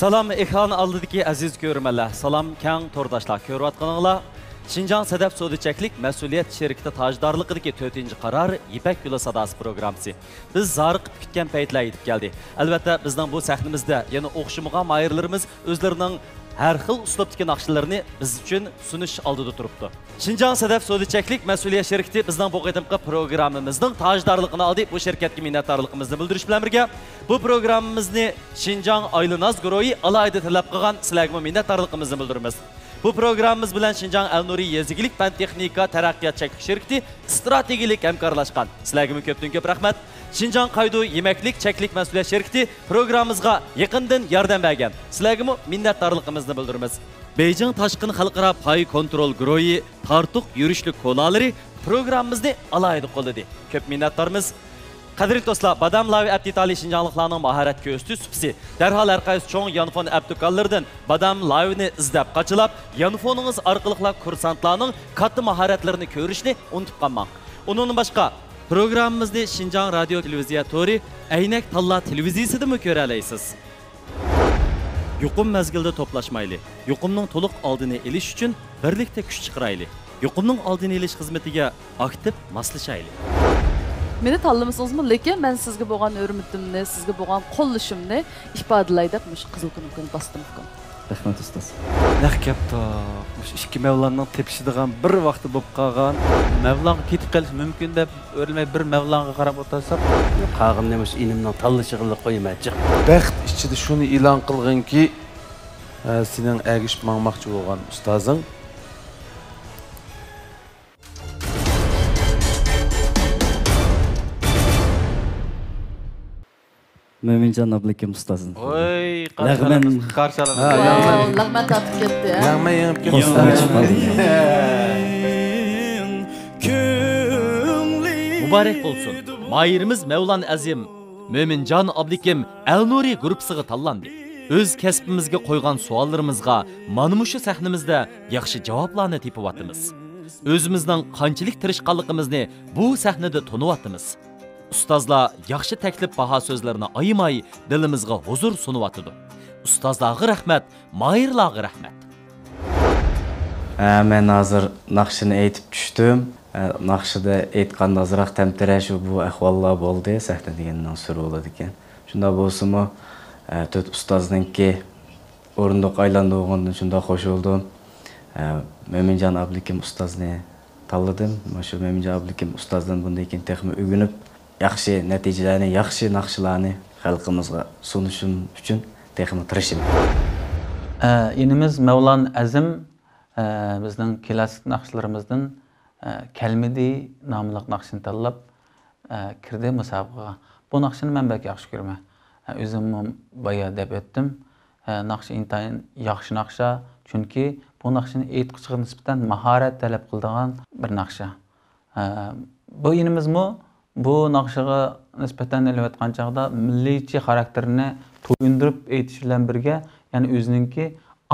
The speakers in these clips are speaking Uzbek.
Salam ekran aldidagi aziz ko'rmanlar. Salam kang to'rdoshlar. Ko'rayotganinglar Şinjan Sedef Sodicheklik Məsuliyyət Şirkəti tajdorligidagi 4-ci qarar İpək Yolu Sadası proqramısı. Biz zarıqıb kütgan paytlar yetib geldik. Albatta bizning bu sahnimizda yana o'xshamagan mayirlarimiz o'zlarining har xil uslubdagi naqshlarni biz uchun sunish oldida turibdi. Şinjan Sedef Sodicheklik Məsuliyyət Şirkəti bizning bu qadimqi programmamizning tajdorligini oldi. Bu şirkatga minnatdorligimizni bildirish bilan birga bu programmamizni Şinjan Aylanaz guruhi alayda talab qilgan sizlarga minnatdorligimizni bildiramiz. Bu programımız bilen Şinjan El-Nuri Yezigilik Fan Texnika Taraqqiyot Çeklik Şirketi stratejilik hamkorlashgan. Sizlarga ko'pdan ko'p rahmat. Şinjan Qaydu Yemeklik Çeklik Məsuliyyət Şirketi programımızga yaqindan yordam bergan. Sizlarga minnatdorligimizni bildiramiz. Beijing Tashqin Xalqaro Pay Kontrol guruhi Tartuq yurishlik kolalari programmamizni alayda qo'lladi. Ko'p minnatdormiz. Qadrli do'stlar, badam lavi abditali Şinjanlıqlarning mahorat ko'sti supsi. Darhol har qaysi cho'ng yanfon abdukallardan badam lavini izlab qachilab, yanfoningiz orqali kursantlarning katta mahoratlarini ko'rishni unutib qolmang. Undan boshqa programmamizni Şinjan Radio Televiziya Tori Aynak Talla televiziyasida ko'ra olasiz. Yuqum mezgilda to'plashmayli. Yuqumning to'liq oldini olish uchun birlikda kuch chiqarayli. Yuqumning oldini olish xizmatiga aktiv moslashayli. Meni tanlamışsınızmı? Lekin ben sizge boğan örümütümni, sizge boğan qollışımni ifadelaydıq. Müş qızıl kınıkını bastım. Rahmet ustaz. Nəhkəbdə, iki Mevlanın tepişidiğən bir vaxtı bo'lib qalğan. Mevlan ketib qalish mümkün deb o'rilmay bir Mevlanga qarab o'tarsaq, qag'im nemish inimning tanlashig'ini qo'ymaychiq. Bəxt içində şunu elan qılğınki, senin əgişib mangmaqçı olğan ustazın Mömincan Ablakim ustazın. Oy, qarşılamış. Lağmen tatib ketdi. Lağmen yengib ketdi. Qo'sqani chiqmadi. Mübarek olsun. Mayirimiz Mevlan Azim, Mömincan Ablakim El-Nuri gruppasiga tanlandı. Öz kasbimizga qo'ygan savollarimizga mana shu sahnimizda yaxshi javoblarni tepiyotimiz. O'zimizning qanchalik tirishqanligimizni bu sahnada to'niyotimiz. Ustozlar yaxshi taklif baho so'zlarini ayamay dilimizga huzur sunyotidi. Ustozlarga rahmat, mayirlarga rahmat. Men hozir naqshini aytib tushdim. Naqshida aytganda azroq tamtirash bu ahvollar bo'ldi. Sahna degandan so'ra bo'ladi ekan. Shunda bo'lsa-mu, to'rt ustozningki o'rindiq aylandigandan shunda qo'shildim. Möminjan Ablakim ustozni tanladim. Shu Möminjan Ablakim ustozdan bunday ekan texmi o'rganib yaxshi natijalarni, yaxshi naqshlarni xalqimizga sunishim uchun texmi tirishim. Inimiz Mevlan Azim bizning klassik naqshlarimizdan Kalmidi nomli naqshini tanlab kirdi musobaqaga. Bu naqshini men belki yaxshi ko'raman. O'zim boya deb o'tdim. Naqsh intayin yaxshi naqsha, chunki bu naqshini aytqichga nisbatan mahorat talab qiladigan bir naqsha. Bu inimizmi bu naqshaga nisbatan elayotgan chaqda milliychi xarakterini to'yindirib aytish bilan birga, ya'ni o'zininki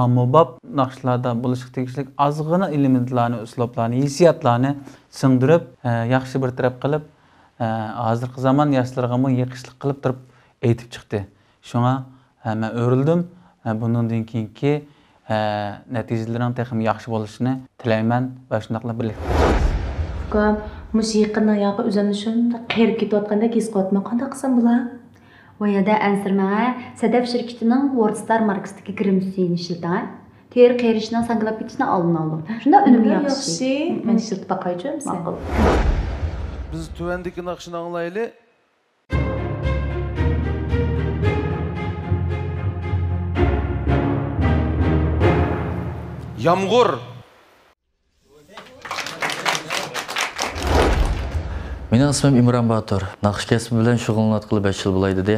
ommabop naqshlarda bo'lishga tegishli ozg'ina elementlarni, uslublarni, hissiyotlarni singdirib, yaxshi bir taraf qilib, hozirgi zamon yoshlarga ham yiqishlik qilib turib aytib chiqdi. Shunga men o'rildim. Bundan keyingi natijalarning texnik yaxshi bo'lishini tilayman va shunaqla birlikda qilamiz. Musiqaning yoqi o'zini shunda qirib ketayotganda his qilyapman. Qanday qilsam bo'lar? Oyada ansirmaga Sedef şirketining Wordstar markasidagi kirimsini ishlating. Teri qirishning sanglab ketishni oldini oldim. Shunda unumli yaxshi. Men shirkatga baqaychim. Ma'qul. Biz tuvandagi naqshni anglayli. Yağmur. Mening ismim İmran Batur. Naqsh kasbi bilan shug'ullanayotgan 5 yil bo'laydi.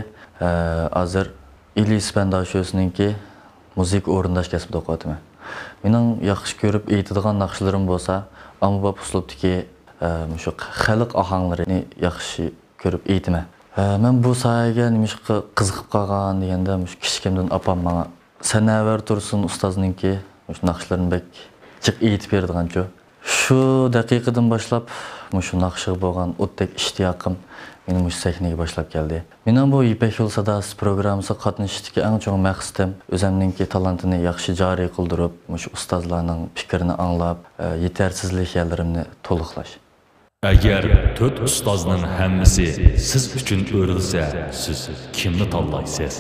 Hozir Ilis Bandasho'sninki muzik o'rindash kasbida o'qiyapman. Mening yaxshi ko'rib aytadigan naqshlarim bo'lsa, ommabop uslubdagi shu xalq ohanglarini yaxshi ko'rib aytaman. Men bu sohaga nimishqa qiziqib qolgan deganda, kichikimdan opam menga Sanavar Tursun ustozninki shu naqshlarni bek chiq aytib berdigancha. Shu Şu daqiqadan başlap, şu naqşığı bolğan o'tdek ishtiyaqım meni mush sahnaga boshlab keldi. Mening bu Ipak yo'l sadasi programmasiga qatnashishdagi eng chong maqsadim o'zimningki talantini yaxshi joriy qildirib, mush ustozlarning fikrini anglab, yetarsizlik yerlarimni to'liqlash. Agar 4 ustozning hammasi siz uchun o'rilsa, siz kimni tanlaysiz?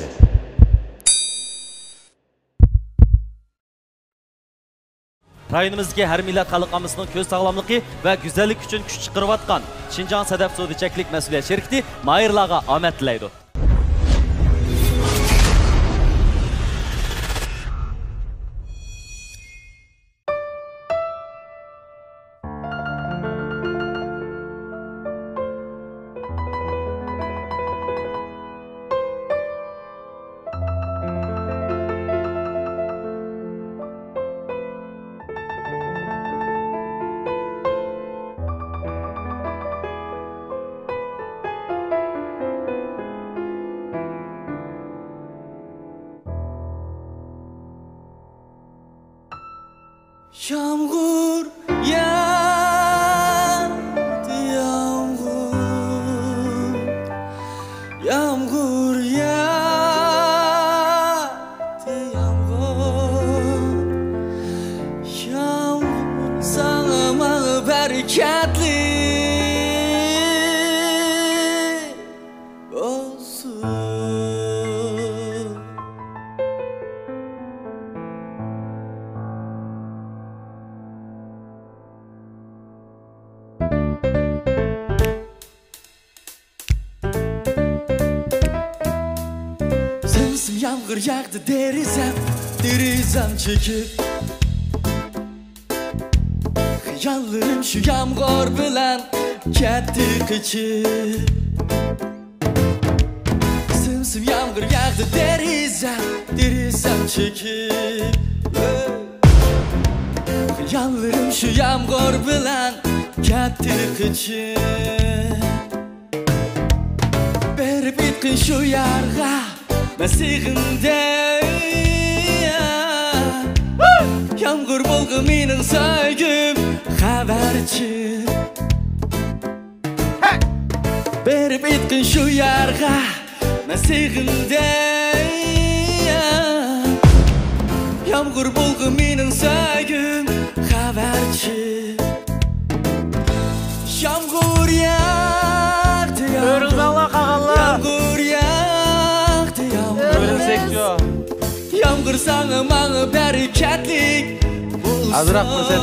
Rayonimizdagi har millat xalqimizning ko'z sog'lomligi va go'zallik uchun kuch chiqarayotgan Şinjan Sadaf Sodichaklik mas'uliyat sherikti Mayirlarga omad tilaydi. Yağmur yağdı yağmur, yağmur yağdı yağmur, yağmur sana bereketli olsun. Yağmur yağdı derizem çekip Hayallerim şu yağmur bilen ketdi qıçıp Simsim yağmur yağdı derizem çekip Hayallerim şu yağmur bilen ketdi qıçıp Berip bitkin şu yarğa Mesihinde Yağmur bolğu mening söygüm xabarchi Berip etkin şu yarğa Mesihinde Yağmur bolğu mening söygüm xabarchi Yağmur yağdı yağmur Yağmur yağdı Yağmur sana mağı bereketlik bulsun. Azırak mı sen?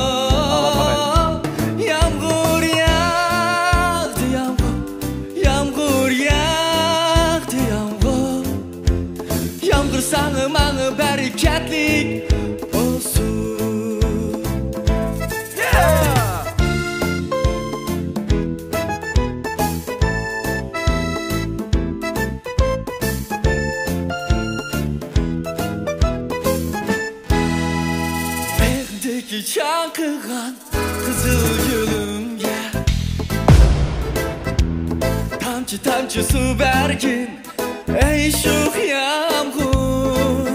Yağmur yağdı yağmur, yağmur yağdı yağmur. Yağmur sana mağı bereketlik olsun. Yeah! Çankıgan kızıl gülümge Tamçı tamçı su bergin Ey şu yağmur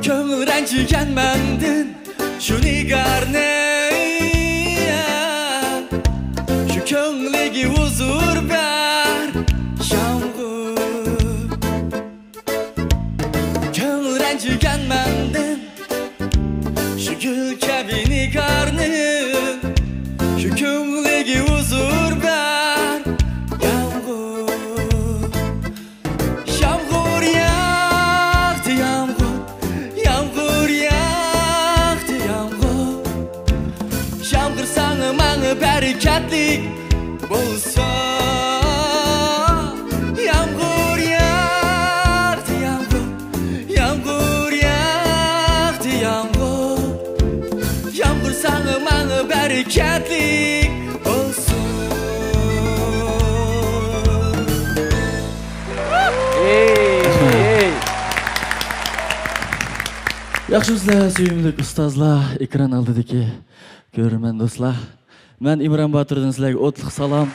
Köngül rencigen mendin Şu nigar ne Şu köngülegi huzur ver Yağmur Köngül rencigen mendin Şu gül kebini karnım Şu kömlegi huzur ver Yağmur Yağmur yağdı yağmur Yağmur yağdı yağmur Yağmur sana mağı bereketlik bulsun Yağmur yağdı yağmur Yağmur yağdı yağmur Yağmur sana mağı bereketlik olsun. Yaxshimizlar, sevimli ustozlar, ekran oldidagi ko'rman do'stlar. Men İmran Baturdan sizlarga o'tliq salom.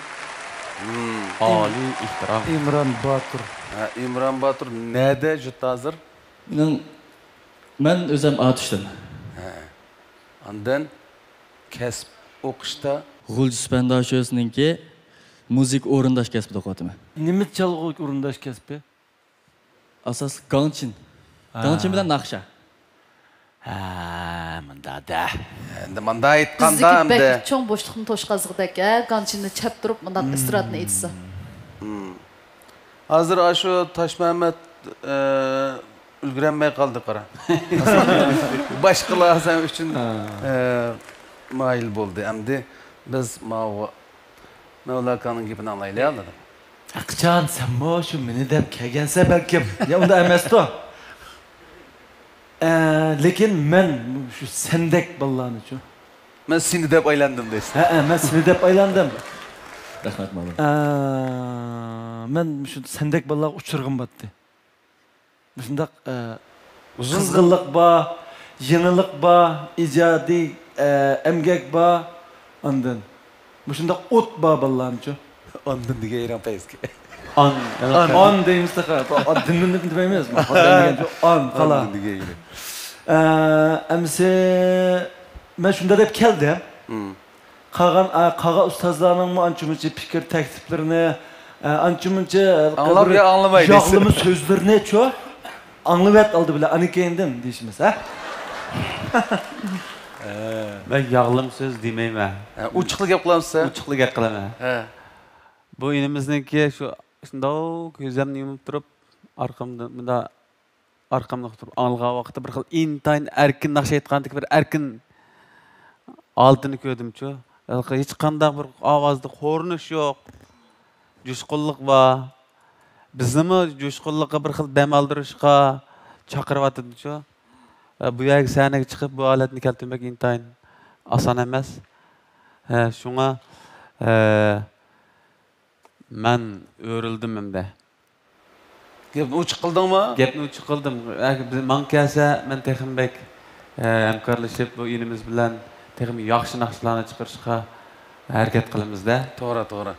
Oliy ehtirom. İmran Batur. İmran Batur nerede jutta hazır? Men o'zim A tushdim. Ondan kasb o'qishda G'ulji Spandoshovninki muzik o'rindash kasbida o'qiyapman. Nima chalg'u o'rindash kasbi? Asos gongchin. Gongchin bilan naqsha. Ha, mundada. Endi manda aytganda Bizdeki hamda bek çoğun boşluqni to'shqazig'idek, ganchini chap turib, bundan istiratni etsa. hozir shu Toshmamat ulgurolmay qoldi qara. Boshqalar ham uchun mayil bo'ldi. Endi biz Mavlakanın gapini anglaylik aldim. Aqchan, sen shu meni deb kelgansa balkim. Ya unda emas-da. Lekin men shu sendek bolalarni chu. Men seni deb aylandim deysiz. Ha, men seni deb aylandim. Rahmat ma'lum. Men shu sendek bolalar uchirg'im batdi. Shundaq qizg'inlik bor, yenilik bor, ijodiy emgak bor, ondan. Shundaq o't bor bolalarni. Ondan degan eran payizga. On deymiz taqa. Dinni demaymiz. On qala. Amse men shunda deb keldim. Qağa ustozlarning ancha-muncha fikr takliflarini, ancha-muncha anglamaydi. Yog'limi so'zlarini-chu anglayat oldi bilan anikendim deyishimiz, ha? Ben yağlım söz demeyme. Uçuklu gap qilamsiz? Uçuklu gap qilaman. Bu inimizniki şu shundoq ko'zimni yumib turib, arqamda turib, alg'a vaqtda bir xil intayin erkin naqsh aytgandek bir erkin altını ko'rdim-chu. Hech qanday bir ovozda xo'rinish yo'q. Jo'shqinlik bor. Biznimi jo'shqinlikqa bir xil dam oldirishga chaqiryapti-chu. Bu yerga sahnaga chiqib bu holatni keltirmak intayin oson emas. Shunga men o'rildim endi. Gapni uchiq qildingmi? Gapni uchiq qildim. Men kelsa, men Texinbek hamkorlashib bu inimiz bilan texim yaxshi naqshlarni chiqarishga harakat qilamiz-da. To'g'ri.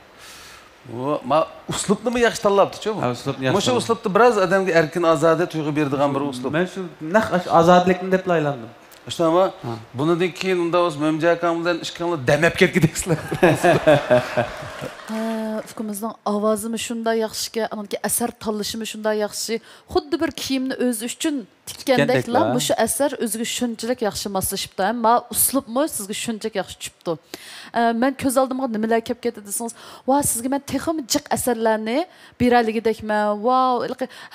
Ma uslubni mi yaxshi tanlabdi-chu? Ha, uslubni yaxshi. O'sha uslubda biroz odamga erkin ozoda tuyg'u beradigan bir uslub. Men shu naq ozodlikni deb aylandim. Shunaqa, bundan keyin unda o'z Mo'mja akam bilan ishqilib damab ketgidingizlar. Ufkumuzning ovozimi shunday yaxshiki, anki asar tanlashimi shunday yaxshi. Xuddi bir kiyimni o'zi uchun tikkandeklar, bu shu asar o'ziga shunchalik yaxshi moslashibdi. Ammo uslubmi sizga shunchalik yaxshi tushibdi. Men ko'z oldimga nimalar kelib ketdi desangiz, "Va, sizga men texim jiq asarlarni beraligidekman. Wow,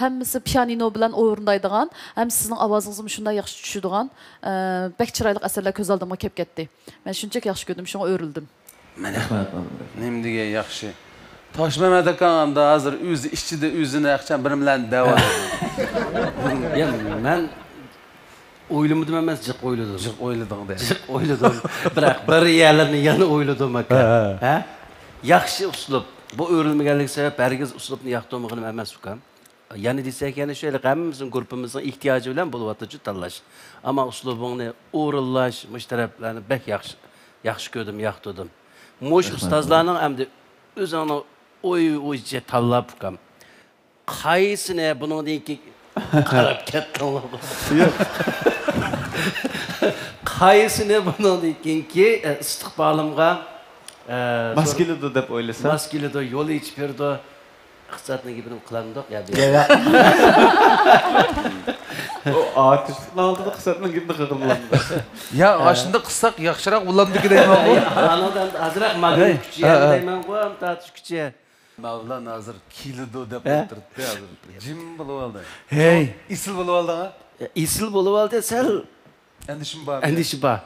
hammasi pianino bilan o'rindaydigan, ham sizning ovozingizni shunday yaxshi tushadigan, bek chiroyli asarlar ko'z oldimga kelib ketdi. Men shunchalik yaxshi ko'rdim, shunga o'rildim." Mana nima degan yaxshi. Toshmamat akam da hozir o'zi ichida o'zini yaxshan bir bilan davoladi. Ya men o'yladim emas, jiq o'yladim. Jiq o'ylading-da. Jiq o'yladim. Biroq bir yerlarni yana o'yladim aka. Ha? Yaxshi uslub. Bu o'rilmaganlik sabab hargiz uslubni yoqtirmaganim emas ukam. Yani desak yana şöyle hammamizning guruhimizning ehtiyoji bilan bo'lyapti-chu tanlash. Ammo uslubingni o'rinlash, mushtaraflarni bek yaxshi ko'rdim, yoqtirdim. Mo'sh ustozlarning hamda o'zini o'ycha tanlab ukam. Qaysini buningdan keyin qarab ketdinglar. Yo'q. Qaysini buningdan keyinki istiqbolimga maskilido deb o'ylasam. Maskilido yo'l ichib berdi. Iqtisodni gapini qilamdoq ya. O artistning oldida iqtisodni gapini qilganlar. Ya, ashunda qilsak yaxshiroq bo'lardi deyman bu. Anadan azroq mag'rur kuchi deyman ku, ham tatish kuchi. Mavlan hozir kilido deb o'tirdi hozir. Jim bo'lib oldi. Hey, isil bo'lib oldi-a? Isil bo'lib oldi, sal endishim bor. Endishi bor.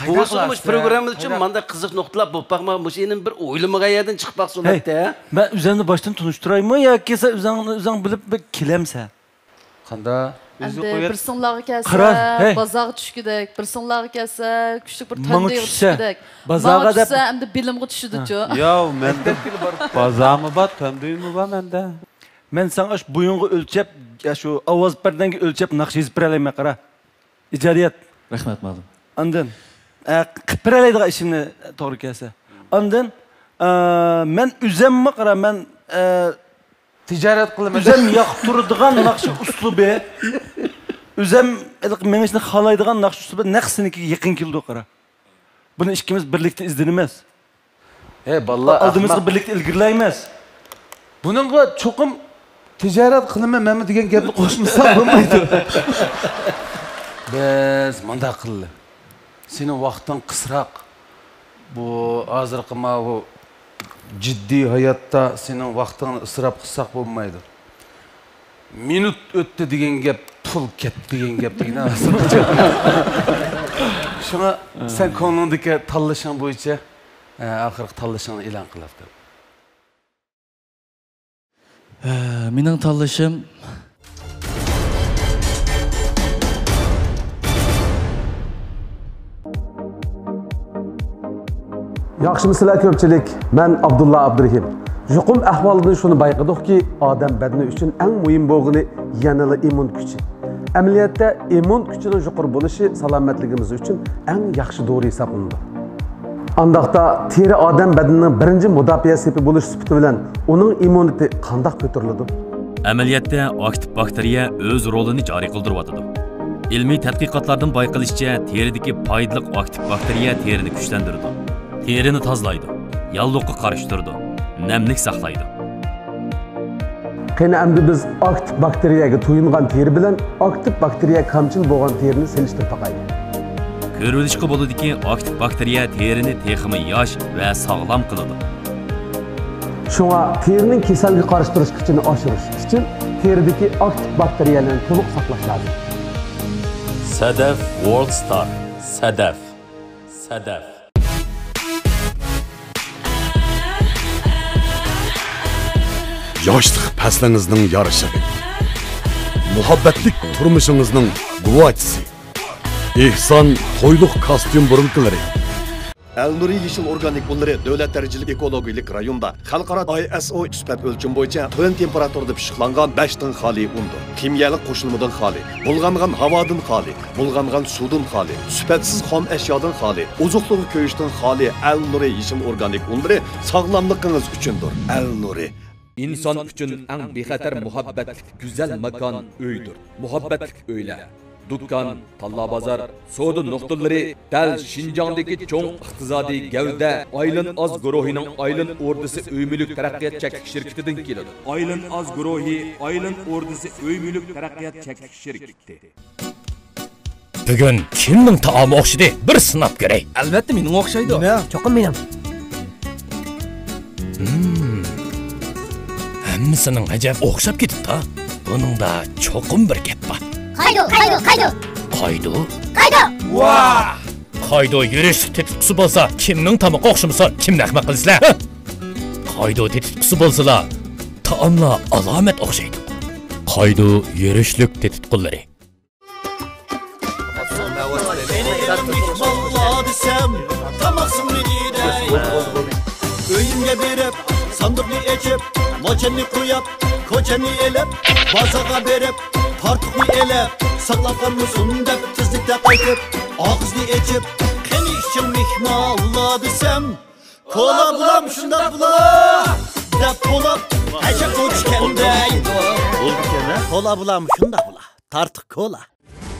Bu so'muş programımız için manda qiziq nuqtalar bo'lib baqma, bu senin bir o'ylamagan yerdan chiqib baqsulatda. Ben üzerinde baştan tunuşturayım ya kesa üzerine bilip bir kilemse. Qanda bir sınlarga kelsa, bazarga tushgidek, bir sınlarga kelsa, kuchli bir tandiga tushgidek. Bazarga deb endi bilimga tushdi-chu. Yo, menda bazarmi bor, tanduymi bor menda. Men sana şu buyungu ölçep, ya şu ovoz perdanga ölçep naqsh yezib beralayman qara. Ijodiyat. Rahmat ma'lum. Ondan qilib beralaydigan ishimni to'g'ri kelsa. Ondan men uzammi qara, men tijorat qilaman. Uzam yoqtiradigan naqsh uslubi, uzam menishni xohlaydigan naqsh uslubi naqsinikiga yaqin keldi qara. Bunu ikimiz birlikte izlenimiz. Vallahi aldığımızda birlikte ilgileymiz. Bununla çokum ticaret kılımı Mehmet degan gapni qo'shmasam bo'lmaydi. Biz manda qildi. Senin vaqtin qisroq. Bu hozirgi bu ciddi hayotta senin vaqtini isrof qilsak bo'lmaydi. Minut o'tdi degan gap pul ketdi degan gap degan Şuna sen ko'nglingdagi tanlashing bo'yicha oxirgi tanlashingni e'lon qilyapti. Mening tanlashim Yaxşımısınızlar köpçilik? Ben Abdullah Abdurrahim. Yuqum ahvolidan shuni bayqadikki, odam badani uchun eng muhim bo'lgani yanada immun kuchi. Amaliyotda immun kuchining yuqori bo'lishi salomatligimiz uchun eng yaxshi dori hisoblanadi. Andaqda teri odam badanining birinchi mudofaa sepi bo'lish sifati bilan uning immuniteti qanday ko'tariladi? Amaliyotda aktiv bakteriya o'z rolini joriy qildiryotdi. Ilmiy tadqiqotlardan bayqalishicha, teridagi foydali aktiv bakteriya terini kuchlantiradi. Terini tozalaydi, yalliqqa qarshi turadi, namlik saqlaydi. Qani endi biz aktiv bakteriyaga to'yingan teri bilan aktiv bakteriya kamchil bo'lgan terini selishtirib taqaylik. Ko'rilishga bo'ladiki, aktiv bakteriya terini texmi yosh va sog'lom qiladi. Shunga terining kasallikka qarshi turish kuchini oshirish uchun teridagi aktiv bakteriyalarni to'liq saqlash lozim. Sadaf World Star. Sadaf. Sadaf. Yoshlik faslingizning yorishig'i. Muhabbatlik turmushingizning guvochisi. Ehson to'yliq kostyum burunqilari. Elnuri Yeşil Organik Unları Devlet Dereceli Ekologik Rayonda Xalqaro ISO sifat ölçüm boyunca tön temperaturda pişiqlangan 5 tın xali undur. Kimyalik qo'shilmadan xali, bulg'angan havodan xali, bulg'angan suvdan xali, sifatsiz xom eşyadan xali, ozuqluğu ko'yishdan xali Elnuri Yeşil Organik Unları sağlamlığınız uchundur. Elnuri İnsan üçün eng bexatar muhabbatlik güzel makan uydur. Muhabbatlik uylar. Dükkan, talla bazar, soda noktaları dal Şinjan'daki çoğun iqtisadi gavda Aylin Az guruhining Aylin ordisi uy mulk taraqqiyot cheklik shirkatidan keladi. Aylin Az guruhi Aylin ordisi uy mulk taraqqiyot cheklik shirkati. Bugun kimning taomi o'xshidi? Bir sinab ko'ray. Albatta mening o'xshaydi. Nima? Cho'qim mening. Hammasining ajab o'xshab ketibdi. Buningda cho'qim bir gap bor. Qaydo. Qaydo? Vah! Qaydo yurish tetikçisi bo'lsa, kimning tamoqqa o'xshamasa, kimni ahmoq qilasizlar? Qaydo tetikçisi bo'lsalar, taomlar alomat o'xshaydi. Qaydo yurishlik tetikqullari. Öyümge berip, sandıklı ekip, moçenli koyup, koçenli elip, bazaga berip, tartıqlı elip, saklaqan mısın dep tizlikte qaytip, ağızlı ekip, qeni işin mihmalla desem, kola bulam şunda bula, dep bulap, heşe koçkendey. Kola bulam şunda bula, tartık kola.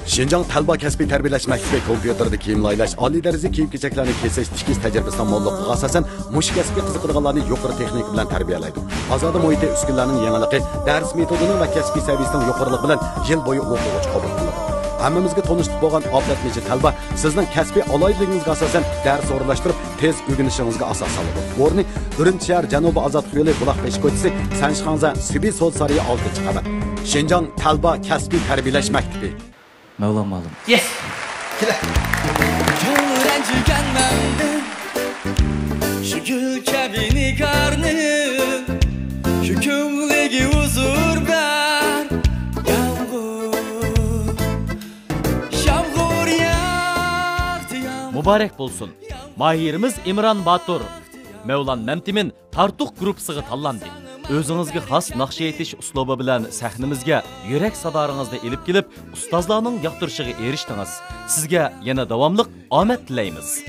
Şinjan Talba Kasbiy Tarbiyalash Maktabi kompyuterda kiyim laylash, oliy daraja kiyim-kechaklarni kesish, tikish tajribasidan mo'lliqiga asosan mush kasbga qiziqadiganlarni yuqori texnika bilan tarbiyalaydi. Ozoda muhiti uskunlarning yangiligi, dars metodining va kasbiy saviyasining yuqoriligi bilan yil bo'yi o'quvchi qabul qiladi. Hammamizga tanishib bo'lgan Oblatmechi Talba sizning kasbiy aloyidligingizga asosan dars o'rinlashtirib, tez o'rganishingizga asos soladi. O'rni Urumchi shahar Janubiy Ozod yo'li Buloqbesh ko'chasi, Sanshxonza Sibiy Sod sarayi 6-qavat. Şinjan Talba Kasbiy Tarbiyalash Maktabi. Mevlam malum. Yes. Köğrenciken mendin, şu gül kebini karnı, şu kümlegi huzur ver. Yağmur yağdı. Mübarek bulsun. Mahirimiz İmran Batur. Mevlan Memtimin Tartuq gruppasiga tanlandi. Özünüzge xas naqsh etish uslubi bilan sahnimizga yurak sadaringizni elib kelib, ustozlarning yoqtirishiga erishdingiz. Sizga yana davomli omad tilaymiz.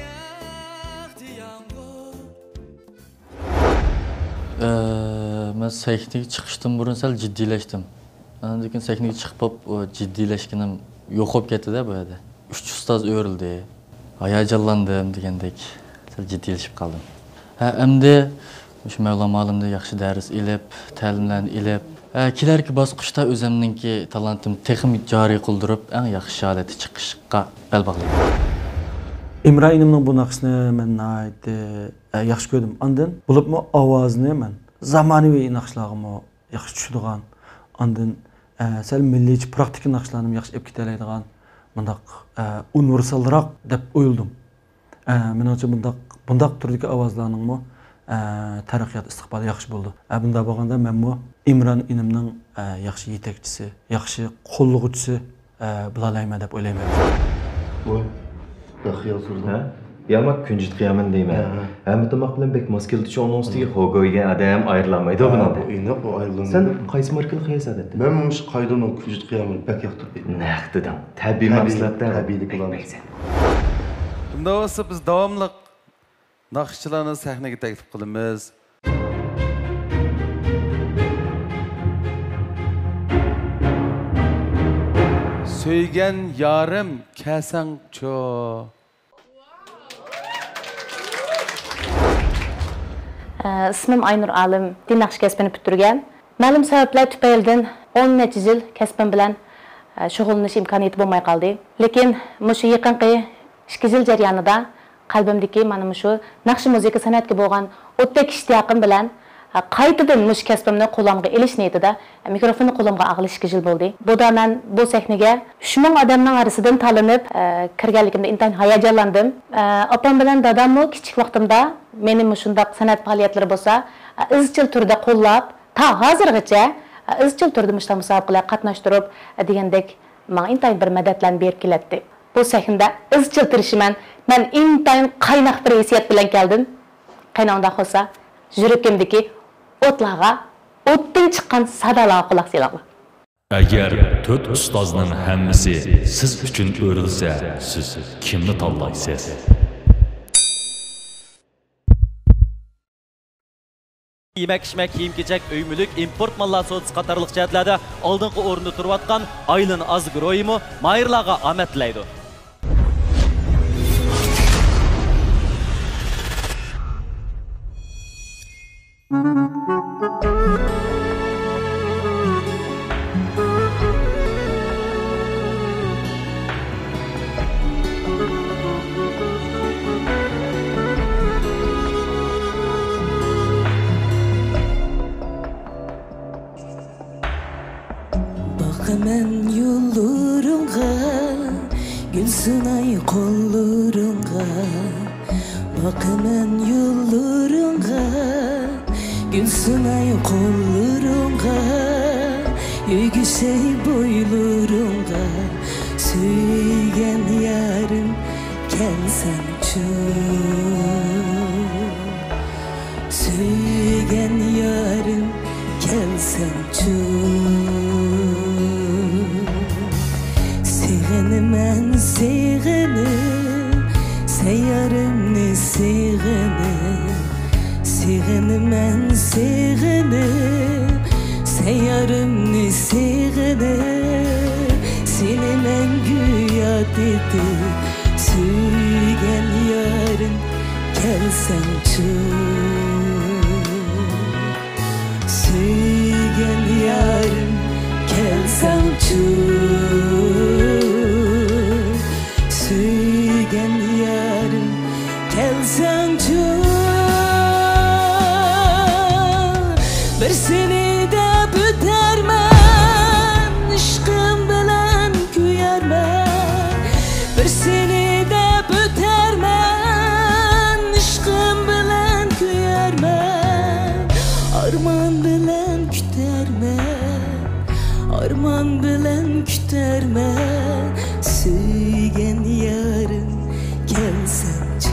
Men sahnaga chiqishdan burun sal jiddiylashdim. Lekin sahnaga chiqib jiddiylaşganim yo'qolib ketdi-da bu yerda. 3 ustoz o'rildi. hayajonlandim degandek sal jiddiyleşip kaldım. Endi şu Mevlam alimde yaxshi ders ilip, ta'limlarni ilip, kelarki bosqichda o'zimninki talentim texim joriy qildirib, eng yaxshi holatga chiqishga bel bog'layman. İmrainimning bu naqshni men yaxshi ko'rdim. Ondan bo'libmi ovozni men zamonaviy naqshlarga yaxshi tushadigan, ondan sal milliychi praktik naqshlarni yaxshi olib ketalaydigan, bundaq universalroq deb o'yladim. Menimcha bundaq turdagi ovozlarning taraqqiyot istiqboli yaxshi bo'ldi. Bunda bo'lganda men İmran inimning yaxshi yetakchisi, yaxshi qo'llag'uvchisi bo'lalayman deb o'ylayman. Yamak küncüt kıyamen deymen. Hem tamak bilen bek maskeli tuşu onun üstüge hogoygen adam ayrılamaydı o bundan. İnek o ayrılanmaydı. Sen kaysı markalı kıyas adettin? Ben bu kaydın o küncüt kıyamen bek yaktır beydim. Nähtidan. Tabi maksatlar. Tabilik olan. Bunda olsa biz davamlı nakışçılarını sahneye teklif kılımız. Söygen yarım kesen ço. İsmim Aynur Alim, din nakış kesbini bitirgen. Ma'lum sebepler tüpeyilden 10 neçe yıl kesbim bilen şoğulunish imkaniyeti bo'lmay qoldi. Lekin mushu yaqinqi 2 yil jarayonida qalbimdagi mana mushu naqsh muzika san'atga bo'lgan o'tdek ishtiyoqim bilan qaytadan mush kasbimni qo'limga elish niyatida mikrofonni qo'limga ag'ilish 2 yil bo'ldi. Bu da men bu sahnaga 3000 odamning orasidan tanlanib kirganligimda intayin hayajonlandim. Opam bilan dadammi kichik vaqtimda meni mushundaq san'at faoliyatlari bo'lsa, izchil turda qo'llab, ta hozirgacha izchil turda mushta musobaqalar qatnashtirib degandek menga intayin bir madadlarni berib keladi. Bu sahnada izchil turishman, men intayin qaynoq bir hissiyat bilan keldim. Qaynonda bo'lsa, yuragimdagi o'tlarga o'tdan chiqqan sadalarga quloq solinglar. Agar 4 ustozning hammasi siz uchun o'rilsa, siz kimni tanlaysiz? Yemek içmek, kiyim kechak, uy mulk, import mallar so'tsi qatorliq jihatlarda oldingi o'rinda turayotgan Aylin Azgroyimi mayirlarga omad tilaydi. Bakamen yollarınga, gülsün ay kollarınga. Bakamen yollarınga, gülsün ay kollarınga. Yüksey boylarınga, söygen yarım kelsen çok. Söygen yarım kelsen çok. Sevginim sevginim, seyarimni sevginim. Sevginim sevginim, seyarimni sevginim. Seni men güyat ettim, söygen yarın kelsen çok. Söygen yarın kelsen çok. Söygen yarın kelsen çok. Bir seni de bütermen, aşkım bilen küyermen. Bir seni de bütermen, aşkım bilen küyermen. Arman bilen kütermen, arman bilen kütermen. Söygen yarın kelsen çok.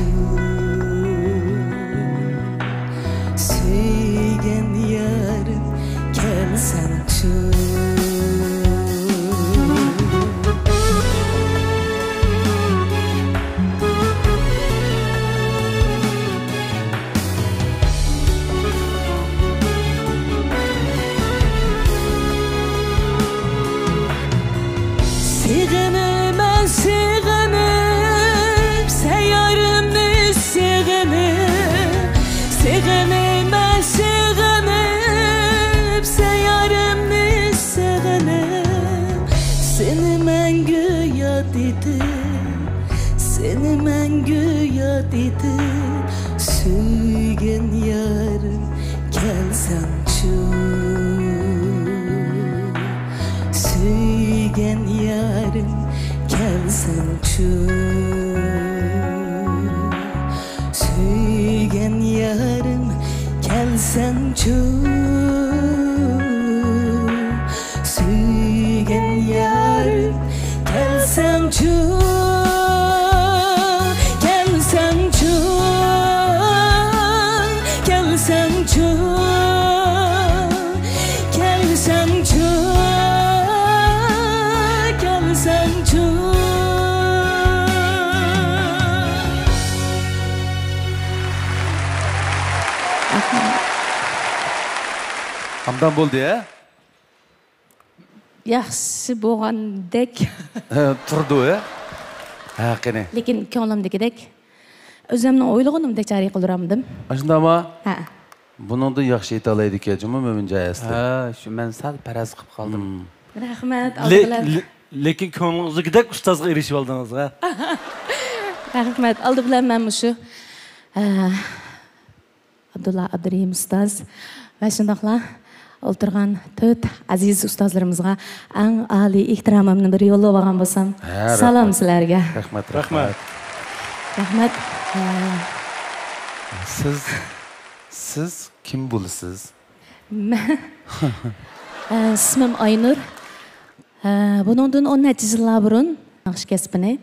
seni мәңгі yad etip Söygen yarım kelsençu Söygen yarım kelsençu Söygen yarım kelsençu Söygen yarım kelsençu Kelsençu Kelsençu Kelsençu Kelsençu Hamdan bo'ldi ya? Yaxshi bo'lgandek. Turdi ya? Ha, qani. Lekin ko'nglimdagidek o'zimni o'ylaganimdek jariy qildiramdim. Shundami? Ha. Buningda yaxshi ayta oladi ekan, Mo'minjon asli. Ha, shu men sal paraz qilib qoldim. Rahmat, Lekin ko'nglingizdagidek ustozga erishib oldingiz, ha? Rahmat, oldi bilan men shu Abdulla Abdurahim ustoz va shundoqla o'ltirgan 4 aziz ustozlarimizga eng oliy ehtiromimni bir yo'llab olgan bo'lsam, salom sizlarga. Rahmat. Rahmat. Siz kim bo'lasiz? İsmim Aynur. Bundan 10 yillar burun naqsh kasbini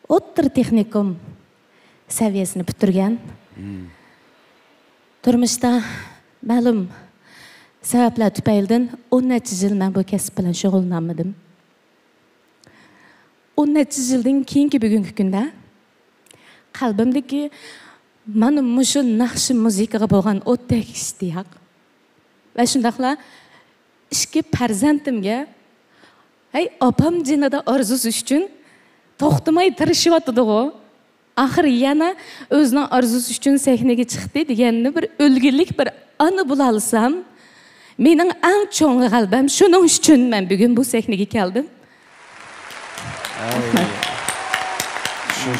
o'rta texnikum saviyasini bitirgan. Turmushda ma'lum sabablar tufaylidan 10 yil men bu kasb bilan shug'ullanmadim. 10 yildan keyingi bugungi kunda qalbimdagi mana shu naqsh muzikaga bo'lgan o'tdek ishtiyoq va shundaqla ikki farzandimga opam jinada orzusi uchun to'xtamay tirishyotdi-ku. Axir yana o'zining orzusi uchun sahnaga chiqdi deganni bir o'lgulik bir ana bo'la olsam, mening eng cho'ng g'albam shuning uchun men bugun bu sahnaga keldim.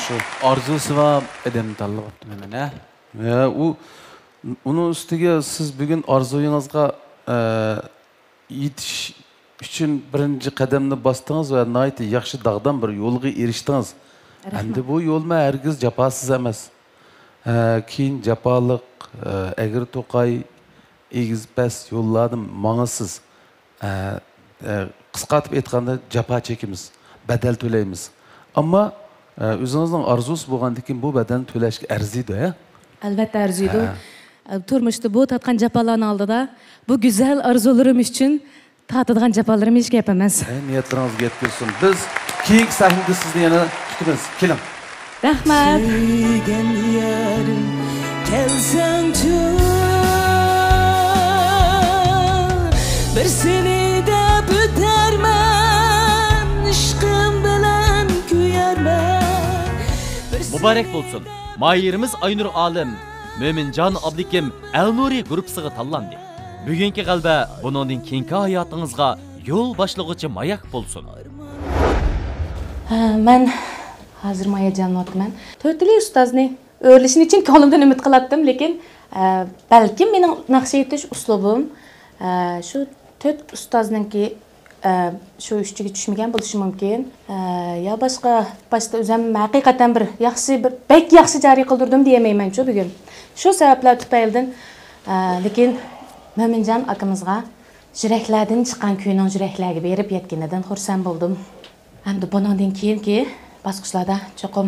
Shu Orzusi va edimni tanlayapti mana. Ya, uning ustiga siz bugun orzuyingizga yetish uchun birinchi qadamni bosdingiz va nihoyatda yaxshi dog'dan bir yo'lga erishdingiz. Endi bu yo'lma hargiz jafosiz emas. Keyin jafoliq, egri to'qay, egiz pas yo'llarni mangasiz. Qisqartib aytganda jafo chekimiz, badal to'laymiz. Ammo o'zingizning orzusi bo'lgandan keyin bu badanni to'lashga arziydi, ha? Albatta arziydi. Turmushda bu tatgan jafolarning oldida bu go'zal orzularim uchun tatadigan jafolarim hech gap emas. Niyatlaringizga yetkazsin. Biz keyingi sahnada sizni yana kutamiz. Keling. Rahmat. Sevgen yarım kelsençu Bir seni de bütermen Işkım bilen küyermen Mübarek bo'lsin. Mayirimiz Aynur Alim, Mo'minjon Abdikim Al-Nuri gruppasiga tanlandi. Bugungi g'alaba buningdan keyingi hayotingizga yo'l boshlag'uchi mayak bo'lsin. Men hozir mayajanyapman. To'rtli ustozni o'rlishini uchun ko'nglimdan umid qilatdim, lekin balkim mening naqsh etish uslubim shu 4 ustozningki shu ishchiga tushmagan bo'lishi mumkin. Ya boshqa o'zim haqiqatan bir bek yaxshi jariy qildirdim deyamayman-ku bugun. Shu sabablar tufaylidan lekin Mo'minjon akamizga yuraklardan chiqqan kuyning yuraklarga berib yetganidan xursand bo'ldim. Hamda bundan keyingi bosqichlarda cho'qim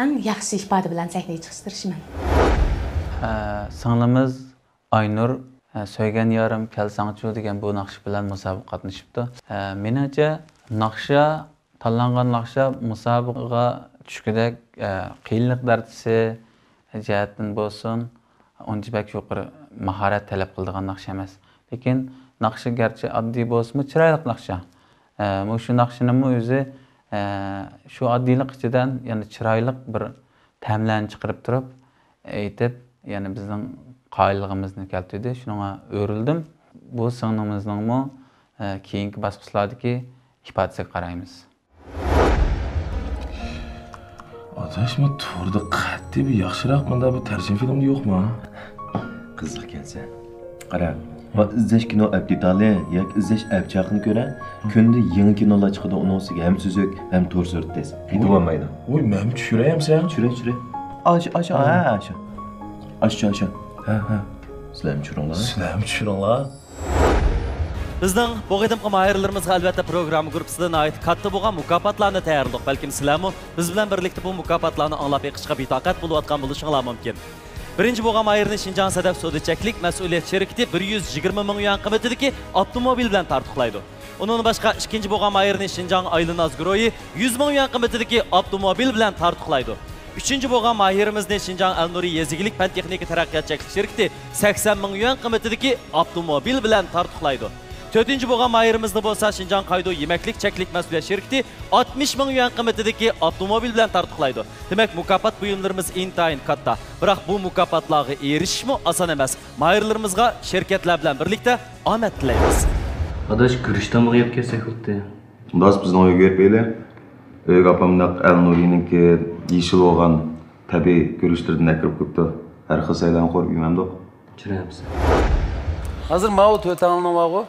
eng yaxshi ifoda bilan sahnaga chiqishtirishman. Singlimiz Aynur Söygen yarım kelsançu degan bu naqsh bilan musobaqa qatnashibdi. Menimcha naqsha tanlangan naqsha musobaqaga tushgudek qiyinlik darajasi jihatdan bo'lsin, unchalik yuqori mahorat talab qiladigan naqsh emas. Lekin naqshi garchi oddiy bo'lsa-mu, chiroyli naqsha. Shu naqshining o'zi shu oddiylik ichidan yana chiroyli bir ta'mlarni chiqarib turib, aytib, yana bizning qoyilligimizni keltirdi. Shunga o'rildim. Bu singlimizningmi keyingi bosqichlardagi ifodasiga qaraymiz. Adashma to'rda qat'iy bir yaxshiroq manda bir tarjima filmda yo'qmi? Qiziq kelsa. Qara, va izlash kino abditali yoki izlash abchaqni ko'ra, kunda yangi kinolar chiqadi, uning ustiga ham so'zak, ham to'r so'rtdes. Yetib olmaydi. Voy, men tushirayamsan? Tushira. Aşağı. Ha. Sizlar tushiringlar. Bizning bu qadimgi mahirlarimizga albatta program gruppasidan oid katta bo'lgan mukofotlarni tayyorladik. Balkim sizlarmi biz bilan birlikda bu mukofotlarni anglab yiqishga betoqat bo'lib bo'lishinglar mumkin. Birinchi bo'lgan mahirni Şinjan Sadaf Sodichaklik mas'uliyat sherikati 120 ming yuan qiymatidagi avtomobil bilan tartiblaydi. Onun boshqa ikkinchi bo'lgan mahirni Şinjan Aylınaz Groyi 100 ming yuan qiymatidagi avtomobil bilan tartiblaydi. Üçüncü bo'lgan mahirimizni Şinjan Elnuri Yezigilik Fan Texnika Taraqqiyot Cheklik sherikati 80 ming yuan qiymatidagi avtomobil bilan tartiblaydi. Dördüncü bo'lgan mahirimizni bo'lsa Şinjan Qaydo Yemeklik Cheklik mas'uliyat sherikati 60 ming yuan qiymatidagi avtomobil bilan tartiblaydi. Demak, mukofot buyumlarimiz intayin katta. Biroq bu mukofotlarga erishishmi oson emas. Mahirlarimizga şirketlar bilan birlikda omad tilaymiz. Adaş kirishdan g'oyib kelsak xuddi. Bundas bizni o'yga berpeyli. Öyle apamdak Elnuri'ninki yeşil olan tabi görüşlerden akırıp kıptı. Her xil saydan korup yememdik. Çüreyemiz. Hazır mağı tötanın mağı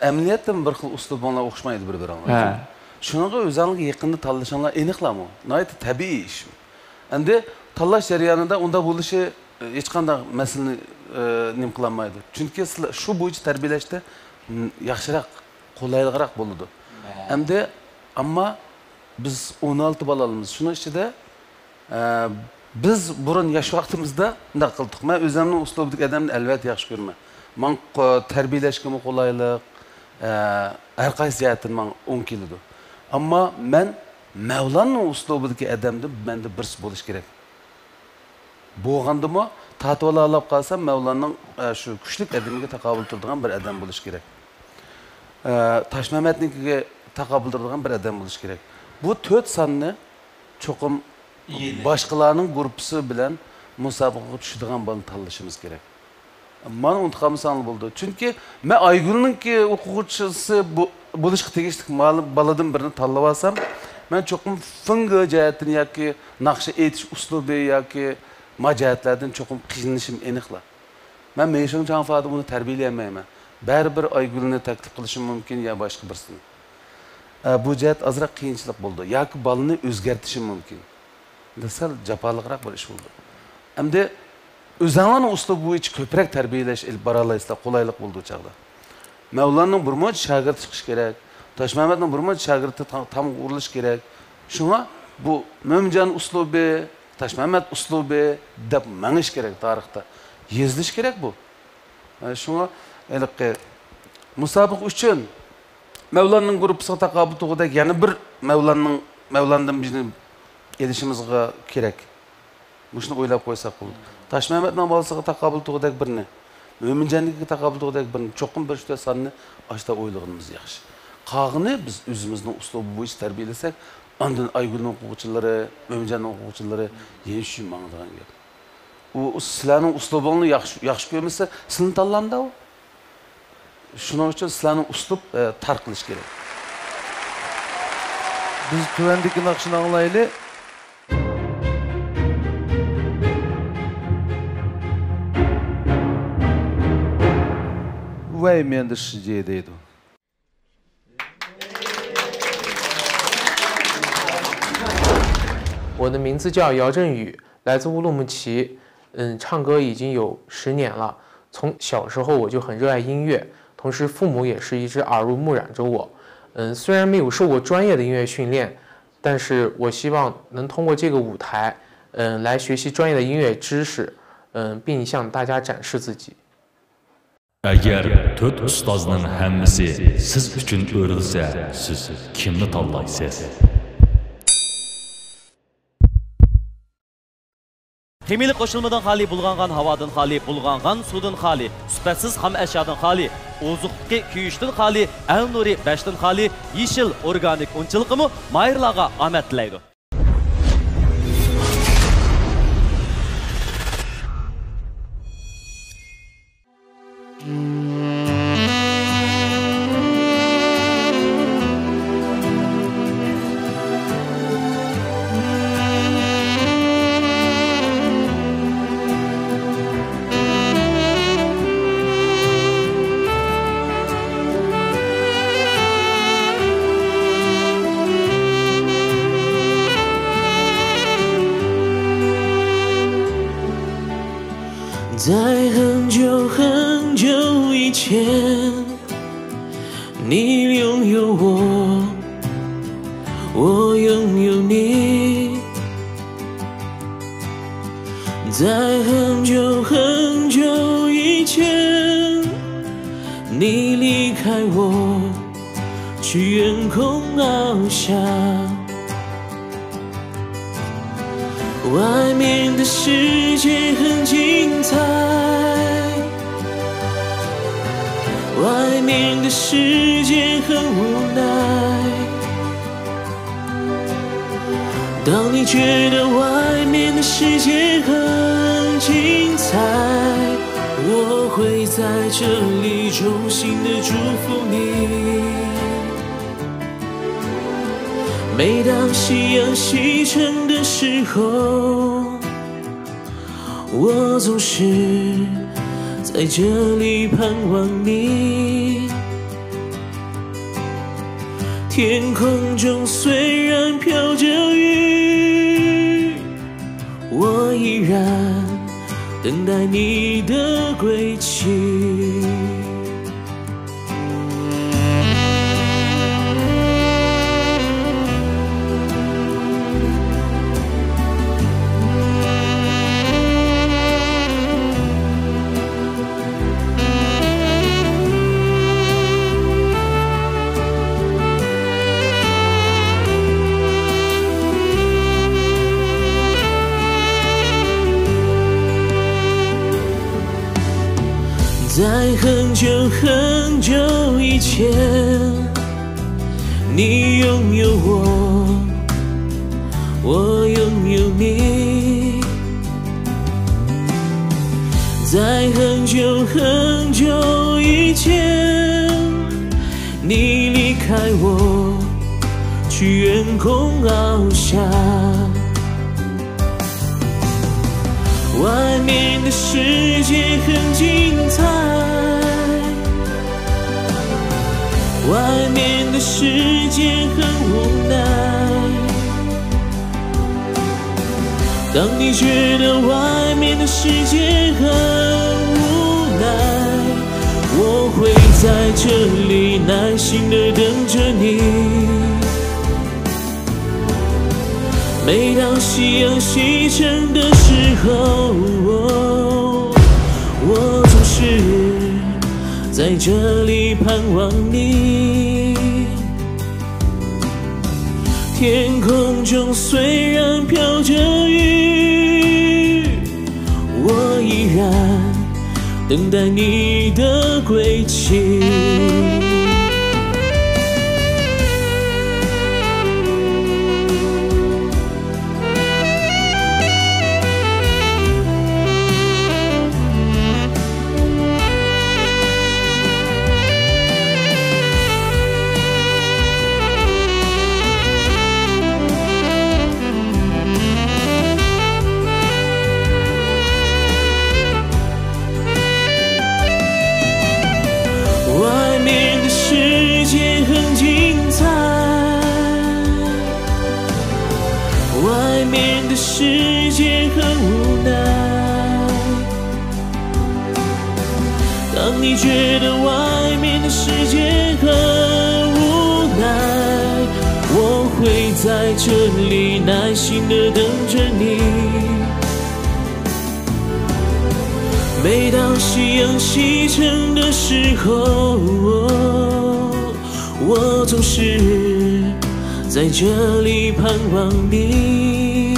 emniyetten bir xil uslubunla oxşmaydı bir-birine. Şununla özellikle yakında tallaşanlar eniqlamı. Nayet tabii iş. Endi tallaş jarayonida onda bo'lishi hech qanday masalani nim qilolmaydi. Chunki shu bo'yicha tarbiyalashda yaxshiroq, qulayliqroq bo'ladi. Endi ammo biz 16 balalımız. Şunun içinde biz burun yaş vaktimizde ne kıldık? Ben özümün uslubduk adamın elbette yaxşı görme. Ben terbiyeleşkimi kolaylık, her kaysi ziyaretin ben 10 kilodu. Ama ben Mevlana'nın uslubdaki adamdı, ben de birisi buluş gerek. Boğandı mı, tatvalı alıp kalsam Mevlana'nın şu küçük adamına takabül turduğun bir adam buluş gerek. Taş Mehmet'inki takabül turduğun bir adam buluş gerek. Bu 4 sanını çokum başkalarının grupsu bilen musabakaga tushadigan balani tanlashimiz kerak. Mana unutqanimiz sanlı bo'ldi. Chunki men Aygulninki o'quvchisi bo'lishga tegishli baladan birini tanlab olsam, men cho'qim finga jihatini yoki naqsha aytish uslubi yoki majihatlardan cho'qim qiynalishim aniqla. Men Meyshan Chanfada buni tarbiyalayolmayman. Baribir Aygulni taklif qilishim mumkin ya boshqa birisini. Bu jihat azroq qiyinchilik bo'ldi. Yoki balani o'zgartirishim mumkin. Desal jafolikroq bir ish bo'ldi. Endi o'zinglarning uslubi bo'yicha ko'proq tarbiyalash ilib boralaysizlar, qulaylik bo'ldi u chaqda. Mavlonning bir mo'j shogird chiqish kerak. Toshmamatning bir mo'j shogirdi tam urilish kerak. Shunga bu Mo'minjon uslubi, Toshmamat uslubi deb manish kerak tarixda. Yezilish kerak bu. Shunga eliqi musobaqa uchun Mevlana'nın grupsuga taqabul tug'udak yana bir Mevlana'dan bizni elishimizga kerak. Buni o'ylab qo'ysak bo'ldi. Toshmamatning bolasiga taqabul tug'udak birini, Mo'minjonnikiga taqabul tug'udak birini, cho'qim bir shunday sonni ashta o'ylaganimiz yaxshi. Qog'ini biz o'zimizning uslubi bo'yicha tarbiyalasak, ondan Aygulning o'quvchilari, Mo'minjonning o'quvchilari yeyishi mangdigan gap. U sizlarning uslubingni yaxshi ko'rmasa, sizni tanlamda u. Şunun için sizlarning uslub tar qilish kerak. Biz tuvandagi naqshni anglayli. Vay menda shije deydi. 我的名字叫姚振宇，来自乌鲁木齐。唱歌已经有10年了。从小时候我就很热爱音乐，同时父母也是一直耳濡目染着我。虽然没有受过专业的音乐训练，但是我希望能通过这个舞台，来学习专业的音乐知识，并向大家展示自己。 Agar 4 ustozning hammasi siz uchun o'rilsa, siz kimni tanlaysiz? Ximiylik qo'shilmadan xoli bulg'angan havodan xoli, bulg'angan suvdan xoli, sifatsiz xam ashyodan xoli, ozuqlikka kuyishdan xoli, Elnuri 5dan xoli, yeshil organik unchiligimi mayirlarga omad tilaydi. 在很久很久以前，你拥有我，我拥有你。在很久很久以前，你离开我，去远空翱翔。外面的世界很精彩，外面的世界很无奈。当你觉得外面的世界很精彩，我会在这里衷心的祝福你。每当夕阳西沉的时候，我总是在这里盼望你。天空中虽然飘着雨，我依然等待你的归期。在很久很久以前，你拥有我，我拥有你。在很久很久以前，你离开我，去远空翱翔。外面的世界很精彩，外面的世界很无奈。当你觉得外面的世界很无奈，我会在这里耐心地等着你。每当夕阳西沉的时候，我总是在这里盼望你。天空中虽然飘着雨，我依然等待你的归期。世界很无奈，当你觉得外面的世界很无奈，我会在这里耐心地等着你。每当夕阳西沉的时候，我总是在这里盼望你。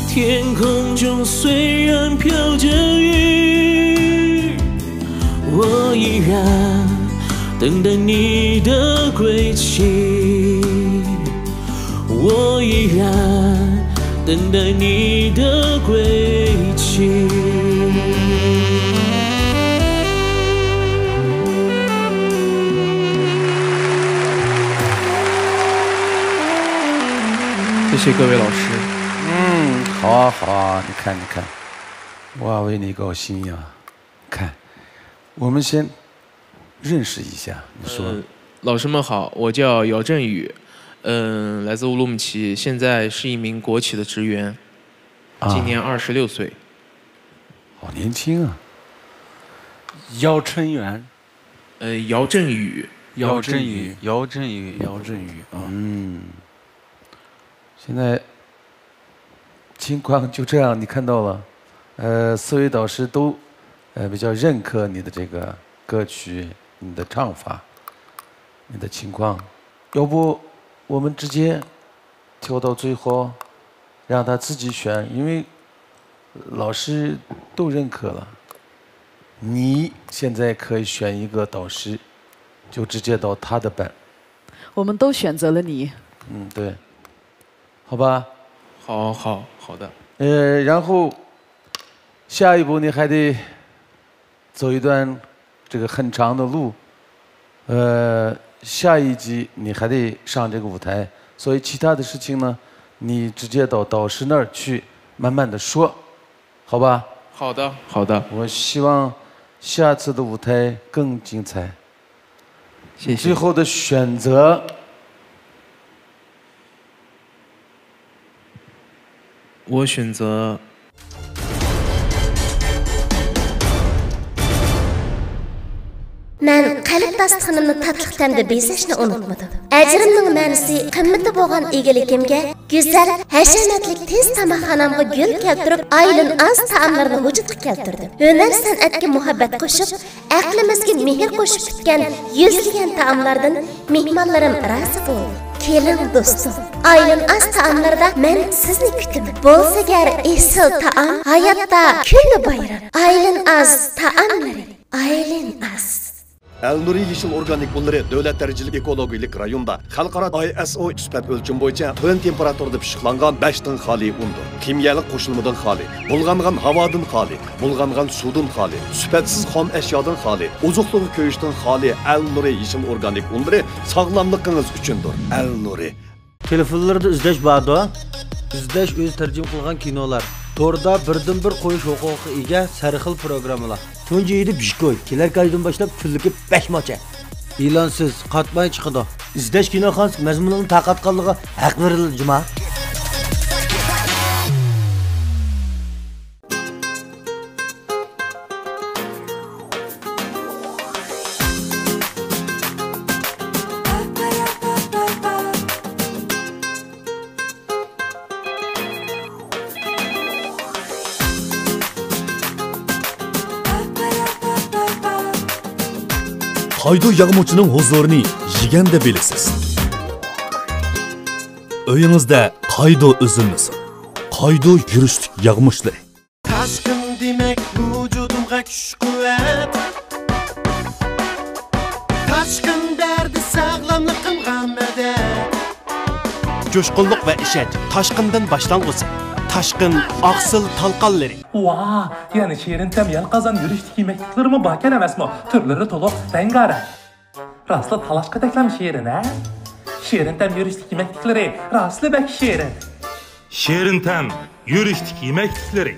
天空中虽然飘着雨，我依然等待你的归期。我依然等待你的归期。谢谢各位老师。好啊，好啊，你看，你看，哇，为你高兴呀！看，我们先认识一下，你说。老师们好，我叫姚振宇，来自乌鲁木齐，现在是一名国企的职员。今年26岁。好年轻啊！姚晨元，姚振宇，姚振宇，现在情况就这样，你看到了，4位导师都比较认可你的这个歌曲、你的唱法、你的情况，要不我们直接跳到最后，让他自己选，因为老师都认可了。你现在可以选一个导师，就直接到他的班。我们都选择了你。对，好吧。好的。然后下一步你还得走一段这个很长的路。下一集你还得上这个舞台，所以其他的事情呢，你直接到导师那儿去慢慢的说，好吧？好的。我希望下次的舞台更精彩。谢谢。最后的选择，我选择。Mən qalb dastıqınımni tatlıq təmdə bezəşni unutmadım. Əcrimning ma'nosi qimmatli bo'lgan egiligimga, go'zal, hashamatlik tez tamoqxonamga gul keltirib, oylin az taomlarni vujudga keltirdim. Hunar san'atga muhabbat qo'shib, aqlimizga mehr qo'shib bitgan yuzlagan taomlardan mehmonlarim rozi bo'ldi. Keling do'stim, oylin az taomlarda men sizni kutaman. Bo'lsa gar esil taom, hayotda kulli bayram. Oylin az taomlari, oylin az. Elnuri Yeşil Organik Unları Devlet Dereceli Ekologik Rayonda Xalqaro ISO süpat ölçüm boyunca tön temperaturda pişiqlangan 5 tın xali undur. Kimyalik qo'shilmadan xali, bulg'angan havodan xali, bulg'angan suvdan xali, süpatsiz xom eşyadan xali, ozuqluq ko'yishdan xali Elnuri Yeşil Organik Unları sog'lomligingiz uchundir. Elnuri. Telefonlarda izlash borda, izlash o'z tarjima qilgan kinolar. Torda birdan-bir qo'yish huquqiga ega sarxil programmalar. Tunji edib Bishkoy, kelar kaydan boshlab kunligi 5 mocha. E'lonsiz, qatmay chiqadi. Izlash kinoxonasi mazmunining taqatqanligi haq berildi juma. Qaydo yağmurchining huzurini yeganda bilasiz. Uyingizda qaydo üzülmesin. Qaydo yurishlik yağmurchilar. Taşkın demek vücudumga kuch quvvat. Taşkın derdi sağlamlıqimga madad. Coşqunluq va ishonch Taşkından başlang'usi. Taşkın Aqsil talqanları. Vaa, yani şehrin tem yalqazan yürüşteki yemeklikleri mi bakan emas mı? Türleri toluq, rengarenk. Raslı talaşqa teklam şehrin, ha? Şehrin tem yürüşteki yemeklikleri, raslı bek şehrin. Şehrin tem yürüşteki yemeklikleri.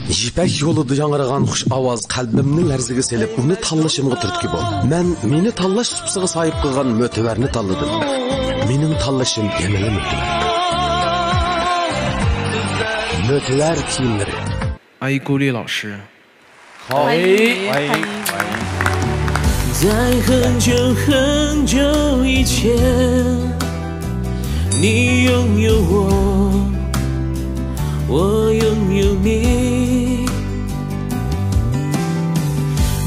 Yipek yolida yangragan xush ovoz qalbimni larziga selib, uni tanlashimga turtki bo'ldi. Men meni tanlash supsiga sahib qilgan mo'tivarni tanladim. Mening tanlashim yemeli mo'tivar. Mo'tivar kiyimlari. 阿依顾丽老师，好，欢迎。在很久很久以前，你拥有我，我拥有你。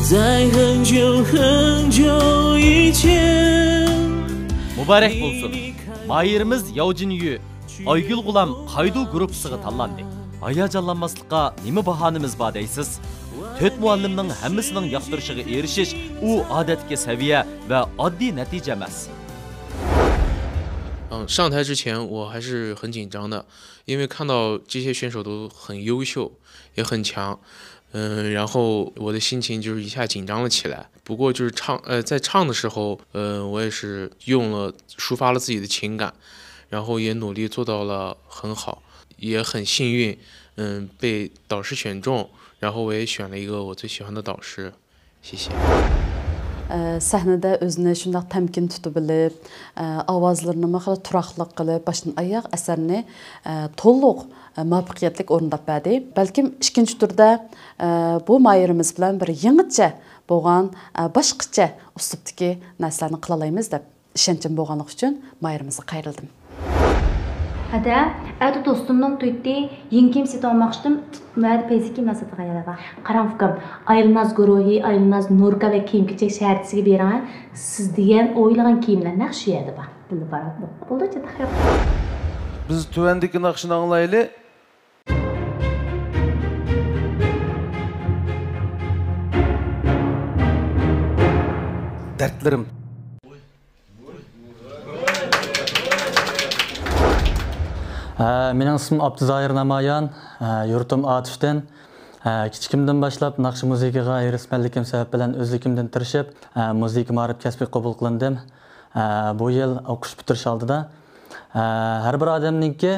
在很久很久以前。 Mübarek olsun. Mayırımız Yavcınyu, Aygül Gulam Qaydu gruppasiga tanlandı. Hayacanlanmaslıqqa nima bahanimiz var deysiz? 4 muallimning hammasining yoqtirishiga erishish u odatga saviya va oddiy natija emas. 上台之前我还是很紧张的，因为看到这些选手都很优秀，也很强，然后我的心情就是一下紧张了起来。不过就是在唱的时候，我也是抒发了自己的情感，然后也努力做到了很好，也很幸运，被导师选中，然后我也选了一个我最喜欢的导师，谢谢。sahnada o'zini shundoq tamkin tutib bilib, ovozlarini xila turaqliq qilib, boshdan oyoq asarni to'liq muvaffaqiyatli o'rindab berdi. Balkim ikkinchi turda bu mayirimiz bilan bir yangicha bo'lgan, boshqacha uslubdagi narsalarni qila olamiz deb ishonchim bo'lganligi uchun mayirimizga qayrildim. Hada, aytu dostumdan tuytdi, yengkim seti almıştım, mədə peyziki məsədə qayarada. Qaranfıqım, Aylnaz Guruhi, Aylnaz Nurka və kiyim-keçək şəhərçisi verən, siz deyən oylayan kiyimlər nəqşi yədi var. Bunu baraqlı. Oldu ki, taxıyaq. Biz tüvəndiki naqşını anlayılı. Dertlerim. Mening ismim Abduzahir Namayan, yurtim Atif'ten. Kichikimdan boshlab naqsh musiqaga erishganligim sabab bilan o'zligimdan tirishib, musiqa ma'rif kasbiy qabul qilindim. Bu yil o'qish bitirish oldida har bir odamningki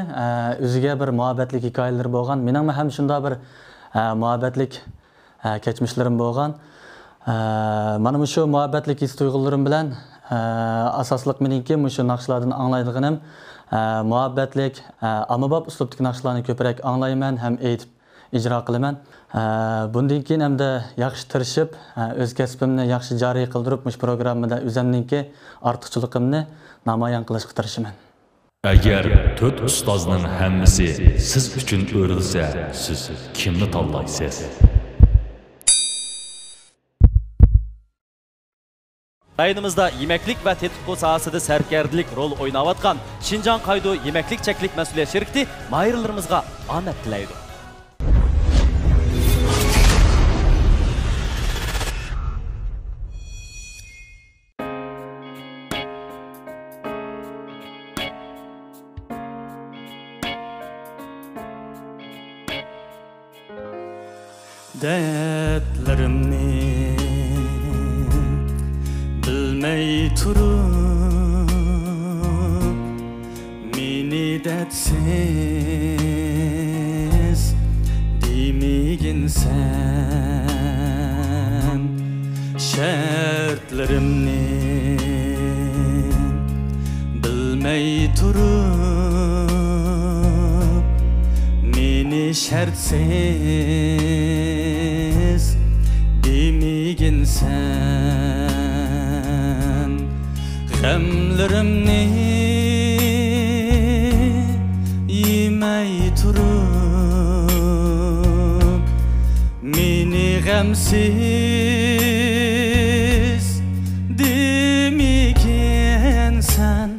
o'ziga bir muhabbatlik hikoyalari bo'lgan. Mening ham shunday bir muhabbatlik kechmishlarim bo'lgan. Mana shu muhabbatlik his tuyg'ularim bilan asosliq meningki shu naqshlardan anglaydiganim muhabbatlik, ommabop uslubdagi naqshlarni ko'proq anglayman ham aytib ijro qilaman. Bundan keyin hamda yaxshi tirishib, o'z kasbimni yaxshi joriy qildirib, mush programmada o'zimningki ortiqchiligimni namoyon qilishga tirishaman. Agar 4 ustozning hammasi siz uchun o'rilsa, siz kimni tanlaysiz? Rayonimizda yemeklik ve tetkik sahasida serkerdilik rol oynayotgan Şinjan Qaydo Yemeklik Çeklik Mesuliyet Şirketi mayırlarımızga amet tilaydi. Dertlerimni bilmey turup meni dertsiz demigin sen şartlarımni bilmey turup meni şartsiz demigin sen Gamlarımni yemey turup meni gamsiz demigin sen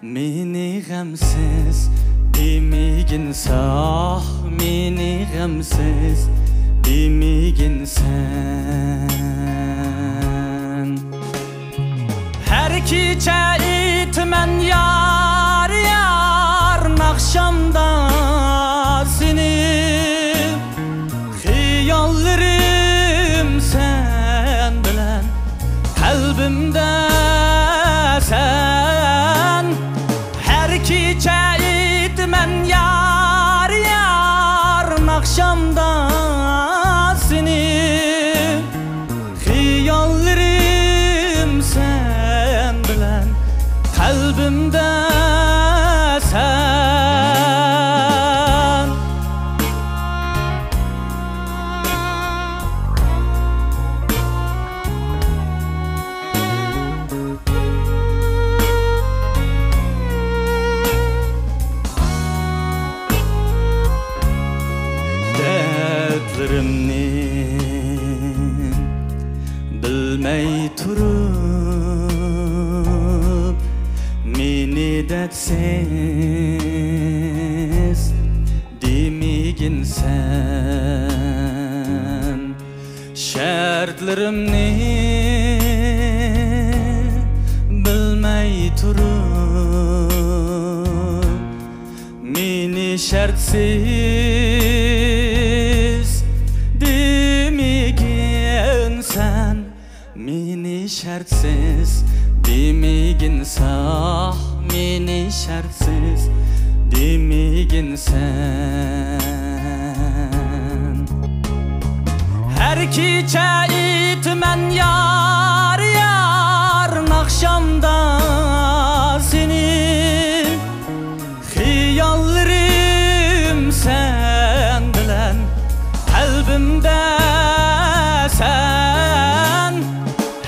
meni gamsiz demigin sen meni gamsiz demigin sen Her kiçe itmen yar yar nakşamda seni Hiyallerim sen bilen kalbimde sen Her kiçe itmen yar yar nakşamda seni Hiyallerim sen bilen kalbimde sen Dertlerimni bilmey turup meni dertsiz demigin sen şartlarımni bilmey turup meni şartsiz demigin sen meni şartsiz demigin sah meni şartsiz demigin sen Her kiçe itmen yar yar akşamda seni Xiyallarım sen bilen Kalbimde sen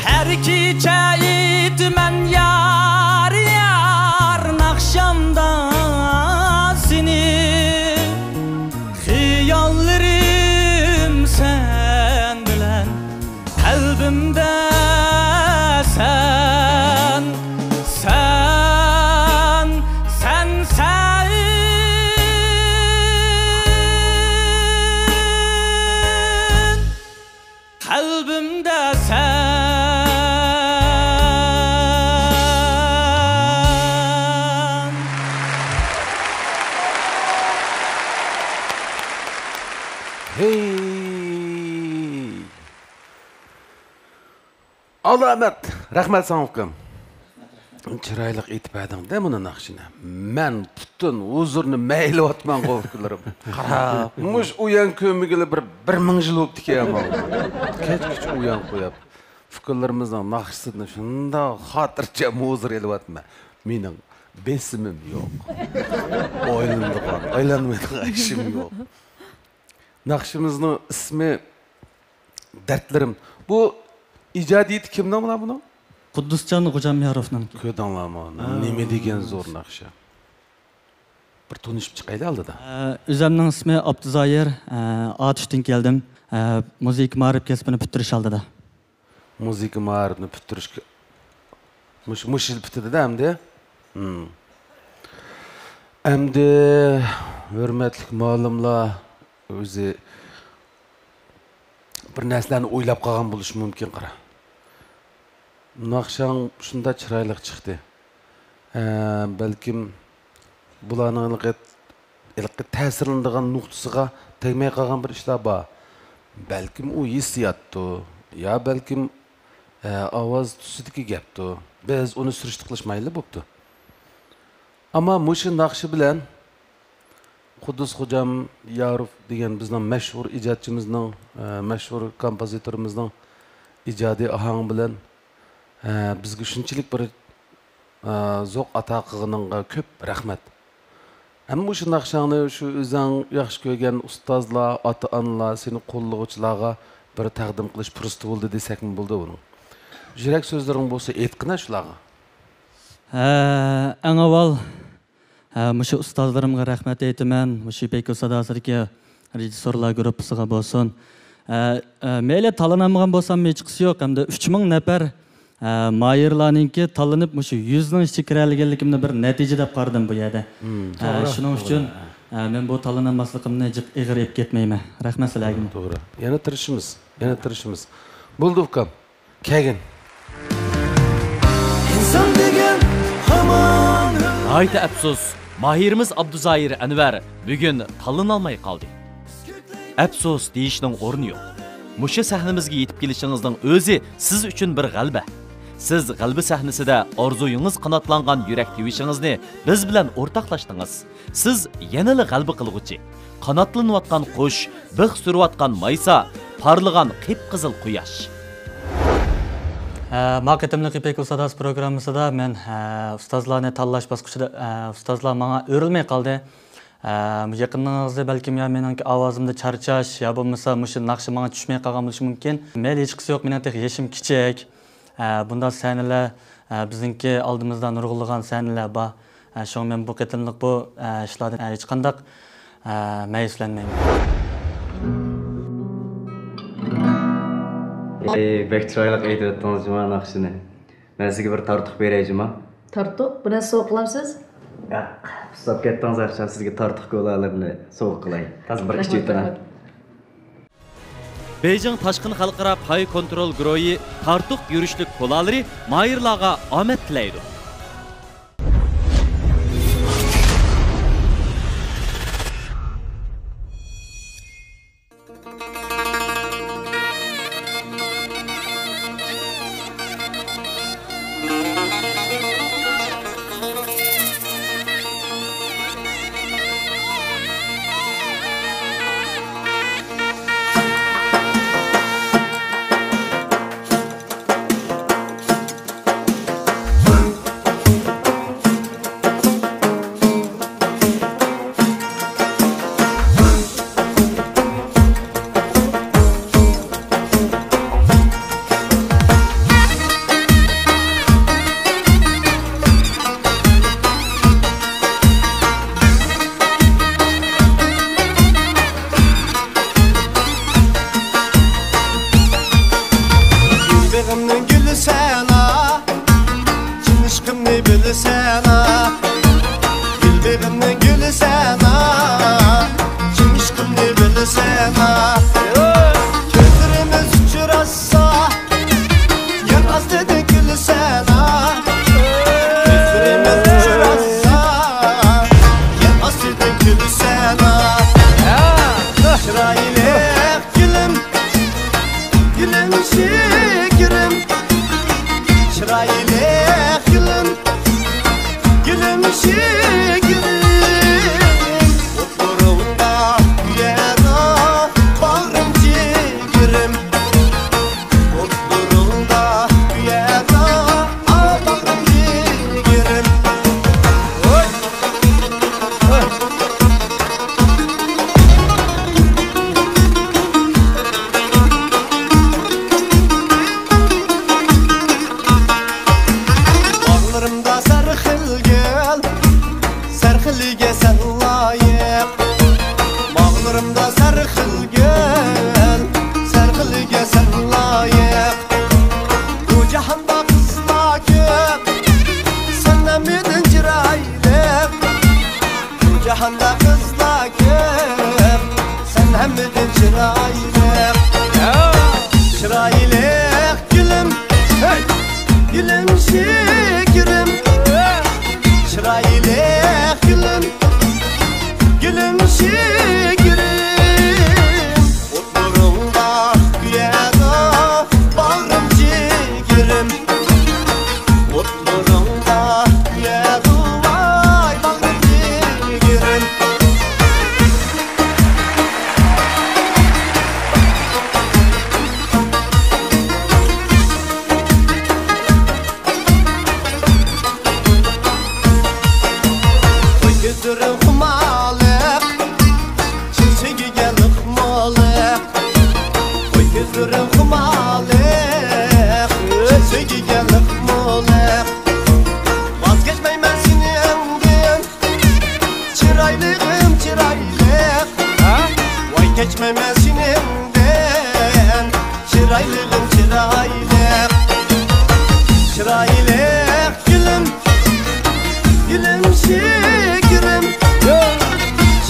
Her kecha etmen yar yar akşamda seni Xiyallarım sen bilen Kalbimde sen kalbimde sen Hey! Alamet, rahmet sana ukam. Çıraylık itibadın de bunu nakşine. Men bütün huzurunu meyli atman kovuklarım. Kara, muş uyan kömügülü bir ming yıl oldu ki ama. Keç uyan koyup. Fikirlerimizden nakşısını şunda hatırca huzur eli atma. Benim besimim yok. Oylanmadık işim yok. Nakşımızın ismi dertlerim. Bu icadiyeti kimden mi lan bunu? Quddusjon Xo'jamyarovning. Ko'danlama. Nima degan zo'r naqsha. Bir tanishib chiqaylik oldida. O'zimning ismi Abduzoir, Atishdan keldim. Musiqa ma'rif kasbini bitirish oldida. Musiqa ma'rifni bitirishga mush yil bitirdi-da endi. Endi hurmatli muallimlar o'zi bir narsalarni o'ylab qolgan bo'lishi mumkin qara. Naqshang shunda chiroyli chiqdi. Balkim bularning ilqi ta'sirlanadigan nuqtasiga tegmay qolgan bir ishlar bor. Balkim u hissiyotdi, yo balkim ovoz tusidagi gapdi. Biz uni surishti qilishmayli bo'pti. Ammo mushu naqshi bilan Quddus Xo'jamyorov degan bizning mashhur ijodchimizning, mashhur kompozitorimizning ijodiy ohang bilan bizga shunchalik bir zo'q ato qilganiga ko'p rahmat. Ammo shu naqshani shu o'zing yaxshi ko'rgan ustozlar, ota-onalar, seni qo'llovchilarga bir taqdim qilish fursati bo'ldi desakmi bo'ldi buni. Yurak so'zlaring bo'lsa aytqina shularga. Eng avval mushu ustozlarimga rahmat aytaman. Mushu Beko Sadosidagi rejissyorlar guruhiga bo'lsin. Mayli tanlanmagan bo'lsam hech qisi yo'q. Hamda 3000 nafar mayirlarninki tanlanib mushu 100 ning ichiga kirganligimni bir natija deb qaradim bu yerda. Shuning uchun men bu tanlanmasligimni jiq ig'irib ketmayman. Rahmat sizlarga. To'g'ri. Yana tirishimiz. Bo'ldi ukam. Kelgin. İnsan degan hamon Hayta afsus, mahirimiz Abduzoir Anvar bugun tanlanolmay qoldi. Afsus deyishning o'rni yo'q. Mushu sahnamizga yetib kelishingizning o'zi siz uchun bir g'alaba. Siz g'alba sahnasida orzuyingiz qanotlangan yurak tevishingizni biz bilan o'rtoqlashdingiz. Siz yanada g'alba qilg'uchi, qanotlanayotgan qush, bix surayotgan maysa, parlagan qip-qizil quyosh. Maqatimli Beko Sados programmasida men ustozlarni tanlash bosqichida ustozlar menga o'rilmay qoldi. Yaqiningizda balkim ya mening ovozimda charchash yo bo'lmasa mushu naqshi menga tushmay qolgan bo'lishi mumkin. Mayli hech qisi yo'q, mening yashim kichik. Bunday sahnalar bizningki oldimizda nurg'ulg'an sahnalar bor. Shuning men bu qatimliq bu ishlardan hech qanday mayuslanmayman. Bek chiroyli aytayotdingiz juma naqshini. Men sizga bir tortiq beray juma. Tortiq? Buni sovuq qilamsiz? Ustab ketdingiz arshab sizga tortiq ko'lalarni sovuq qilay. Hozir bir ish aytaman. Beijing Tashqin xalqaro pay kontrol guruhi tortiq yurishlik ko'lalari mayirlarga omad tilaydi. geçmemez içimden. Çıraylığım çıraylık, çıraylık gülüm, gülüm şekerim.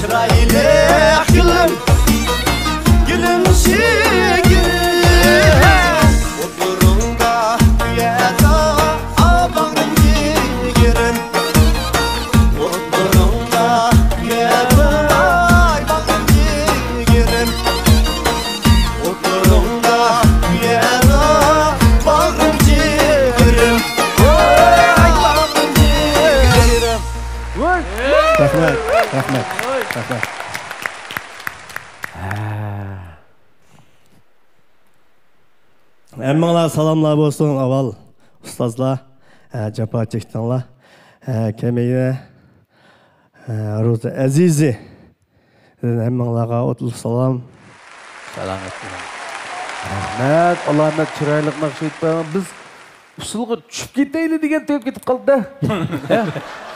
Çıraylık gülüm, gülüm şekerim. Oturunda dünyada abanım yerim. Oturunda dünyada abanım yerim. Oturunda dünyada bağrım yerim. Bağrım yerim. Rahmet, rahmet, rahmet. Emmanglar salamlar olsun aval ustazlar, capa çektinler. Kemeye Ruzi Azizi. Emmanglarga otlu salam. Selamet. Rahmet, Allah'ım çıraylık nakş etmem. Biz usulga düşüp keteyli degan tep ketip kaldı da.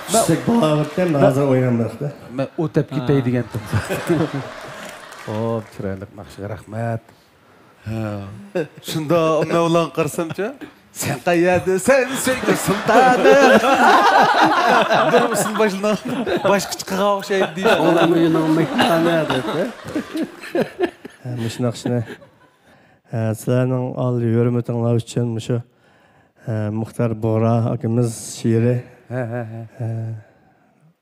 Düşsek bağırırken hazır oynanmaz da. Ben o tep ketey degan tep. Hop, çıraylık nakşıga rahmet. Şunda Mevlan qarsamcha, sen qayerda, sen sultanım. Bir usul başından başqıçqa o'xshaydi deydi. Olam uyunan mektana dedi. Müşnaqşını. Sizlarning al hurmatinglar uchun shu Muxtar Bora akamiz she'ri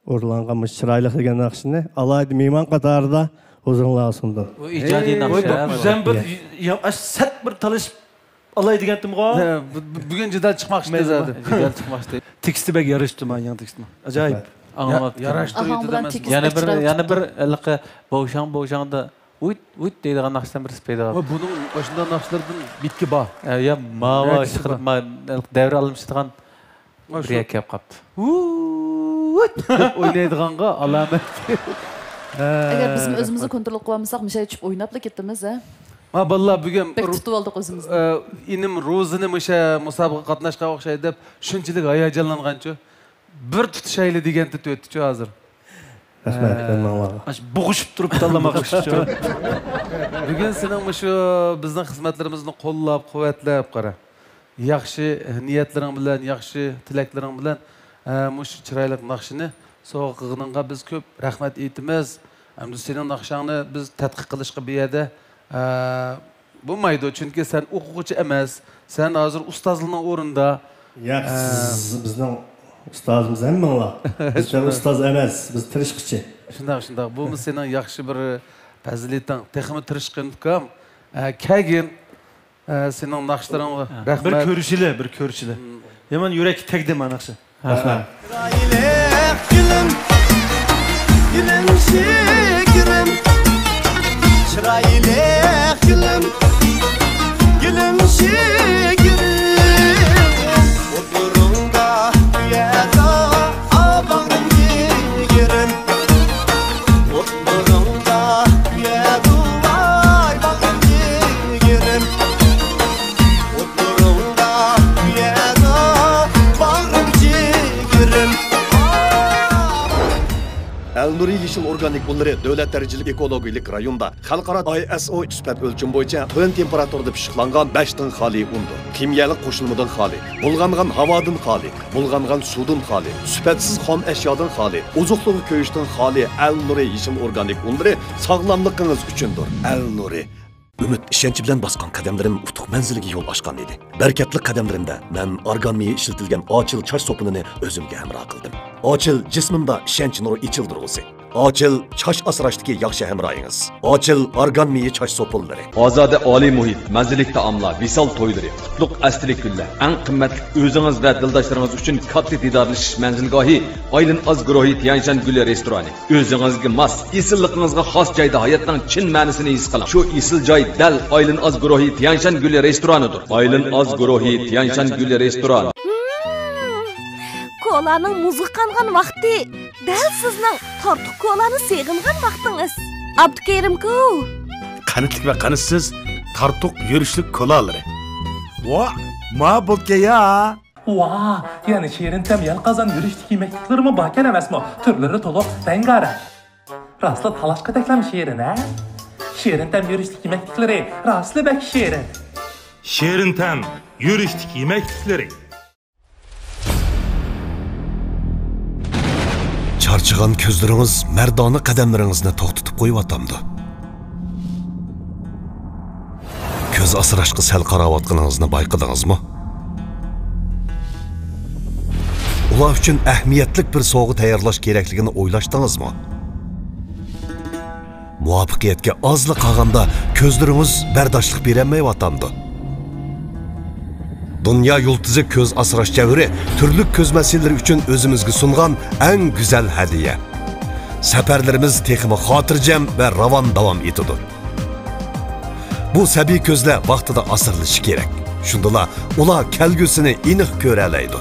o'rlangan chiroyli degan naqshni alaydi mehmon qatorida o'zinglar sundim. Bu ijodiy naqsha. Bizden bir set bir talış alay degandim go. Bugün jidal chiqmoqchi dedi. Jidal chiqmoqchi. Teksti bek yarıştı man yan tekstimi. Acayip. Anlamapti. Yarashtirdi demas. Yana bir iliqi bo'shangda uyt deydigan naqshdan birisi paydo bo'ldi. Buning boshida naqshlardan bitki bor. Ya mava chiqib davr almishdigan bir yakap qapti. O'ynaydiganga alomat. Eğer bizim özümüzü kontrol qilmasak, misha ichib o'ynabla ketdimiz, ha? Ma balla bugun bek tutib oldik o'zimizni. Inim Ro'zini misha musobaqa qatnashga o'xshaydi deb shunchalik hayajonlanganchu. Bir tutishayli degan tut o'tdi-chu hozir. Rahmat, menlar. Bo'g'ishib turib tanlamoqchi. Bugun sening shu bizning xizmatlarimizni qo'llab, quvvatlab qara. Yaxshi niyatlaring bilan, yaxshi tilaklaring bilan mush chiroyli naqshini sovg'a qilganingga biz ko'p rahmat aytamiz. Hamda sening naqshangni biz tadqiq qilishga bu yerda bo'lmaydi, chunki sen o'quvchi emas, sen hozir ustozlikning o'rnida. Siz bizning ustozimiz hammalar. Biz ustoz emas, biz tirishqchi. Shunday. Bu sening yaxshi bir fazilating, texmi tirishqin ukam. Kagin sening naqshlaringga rahmat. Bir ko'rishili. Yaman yurak tegdi mana naqshi. Rahmat. Gülüm, gülüm şekerim. Çıraylı gülüm, gülüm şekerim. Oturunda dünyada abanım yerim. Oturunda dünyada abanım yerim. Oturunda dünyada abanım yerim. Elnuri Yeşil Organik Bunları Dövlət Dərəcəlik Ekologiyalik rayonda xalqara ISO sifət ölçüm boyunca tön temperaturda pişiqlanğan 5 tın xali undur. Kimyalik qoşulmadan xali, bulğanğan havadan xali, bulğanğan sudan xali, süpətsiz xam əşyadan xali, ozuqluğu köyüşdən xali Elnuri Yeşil Organik Bunları sağlamlığınız üçündür. Elnuri. Ümit işençi bilen baskan kademlerim utuq mənziliga yol açqan edi. Berketli kademlerimde men argan meyi işletilgen açıl çaş sopununu özümge hemra qildim. Açıl cismimde işenç nuru içildirgisi. Açıl çaş asraşdaki yaxşı hemrayınız. Açıl argan meyi çaş sopulları. Azade Ali muhit, manzilik taamlar, visal toyları, qutluk astilik günler, en qimmatli özünüz ve dildaşlarınız üçün kattı didarlışış menzilgahi, Aylin Az Guruhi Tiyanshan Guli restorani. Özünüzge mas, isilliğinizge xas joyda hayatning chin ma'nisini his qiling. Shu isil joy dal Aylin Az Guruhi Tiyanshan Guli restoranidir. Aylin Az Guruhi Tiyanshan Guli restorani. Kolanın muzuq qanğan vaqti, dal sizning tortiq kolani seg'ingan vaqtingiz. Abdukerim-ku. Qanitlik ve qanitsiz tartuq yürüşlük kolaları. Va, ma bolke ya. Va, yani şehrin tem yalqazan yürüşteki yemekliklerimi bakan emasmi? Türleri toluq rengarenk. Rastla talaşqa teklam şehrin, ha? Şirin tem yürüyüşlük yemeklikleri raslı bek şirin. Şirin tem yürüyüşlük yemeklikleri. Charchigan ko'zlaringiz mardona qadamlaringizni to'xtatib qo'yayotamdi. Ko'z asrashga sal qarayotganingizni bayqadingizmi? Ular uchun ahamiyatli bir sovg'a tayyorlash kerakligini o'ylashdingizmi? Muvaffaqiyatga ozli qolganda ko'zlaringiz bardoshlik berolmayotamdi. Dünya yulduzi ko'z asrash javri turli ko'z masalalari uchun o'zimizga sungan eng go'zal hadiya. Safarlarimiz texmi xotirjam va ravon davom etadi. Bu sabiy ko'zlar vaqtida asrilishi kerak. Shundala ular kelgusini aniq ko'ra oladi.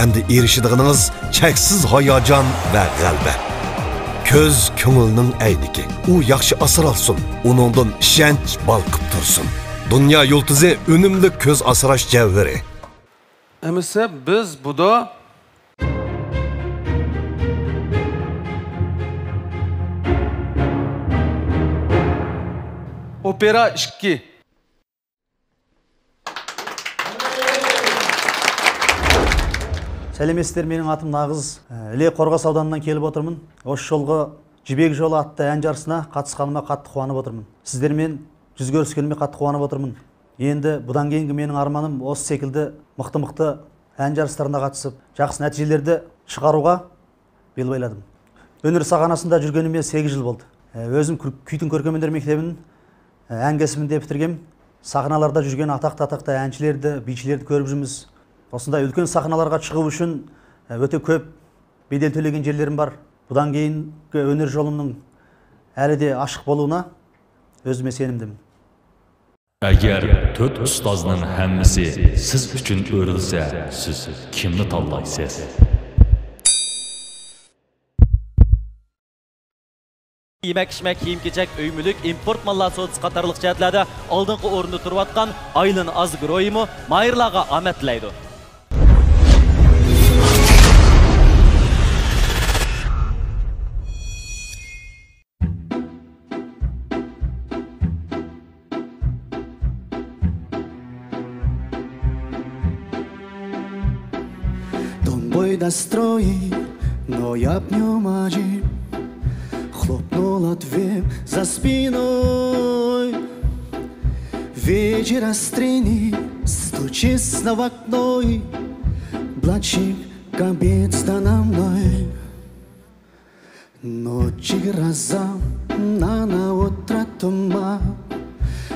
Endi erishadigingiz cheksiz hayajon va g'alaba. Ko'z ko'ngilning ayniki. U yaxshi asralsin, uningdan ishonch balqib tursin. Dünya yulduzi önümlü ko'z asrash javhari. Emisi biz buda Opera 2. Сәлеметсіздер, менің атым Нағыз. Іле Қорғас ауданынан келіп отырмын. Осы жолғы Жібек жолы атты ән жарысына қатысқаныма қатты қуанып отырмын. Сіздермен жүз көріскеніме қатты қуанып отырмын. Енді бұдан кейінгі менің арманым осы секілді мықты ән жарыстарына қатысып, жақсы нәтижелерді шығаруға бел байладым. Өнер сахнасында жүргеніме 8 жыл болды. Өзім Күйтін көркемдер мектебін ән кәсібінде бітіргем. Сахналарда жүрген атақты әншілерді, бишілерді көріп жүрміз. Осындай үлкен сахналарға шығу үшін өте көп бедел төлеген жерлерім бар. Бұдан кейінгі өнер жолымның әлі де ашық болуына өзіме сенімдімін. Əgər 4 ustazның həmmisi siz üçün öyrülsə, siz kimni tanlaysınız? Yemək-içmək, kiyim-kechak, öy-mülük, import mallar so'tisi qatorliq jihatlarda oldingi o'rinda turayotgan Aylin Azgroyimi mayirlarga omad tilaydi. Бойда строи, но я в нем один. Хлопнула дверь за спиной. Вечер острый, стучится в окно. Блачик кабится на мной. Ночи гроза, на утро туман.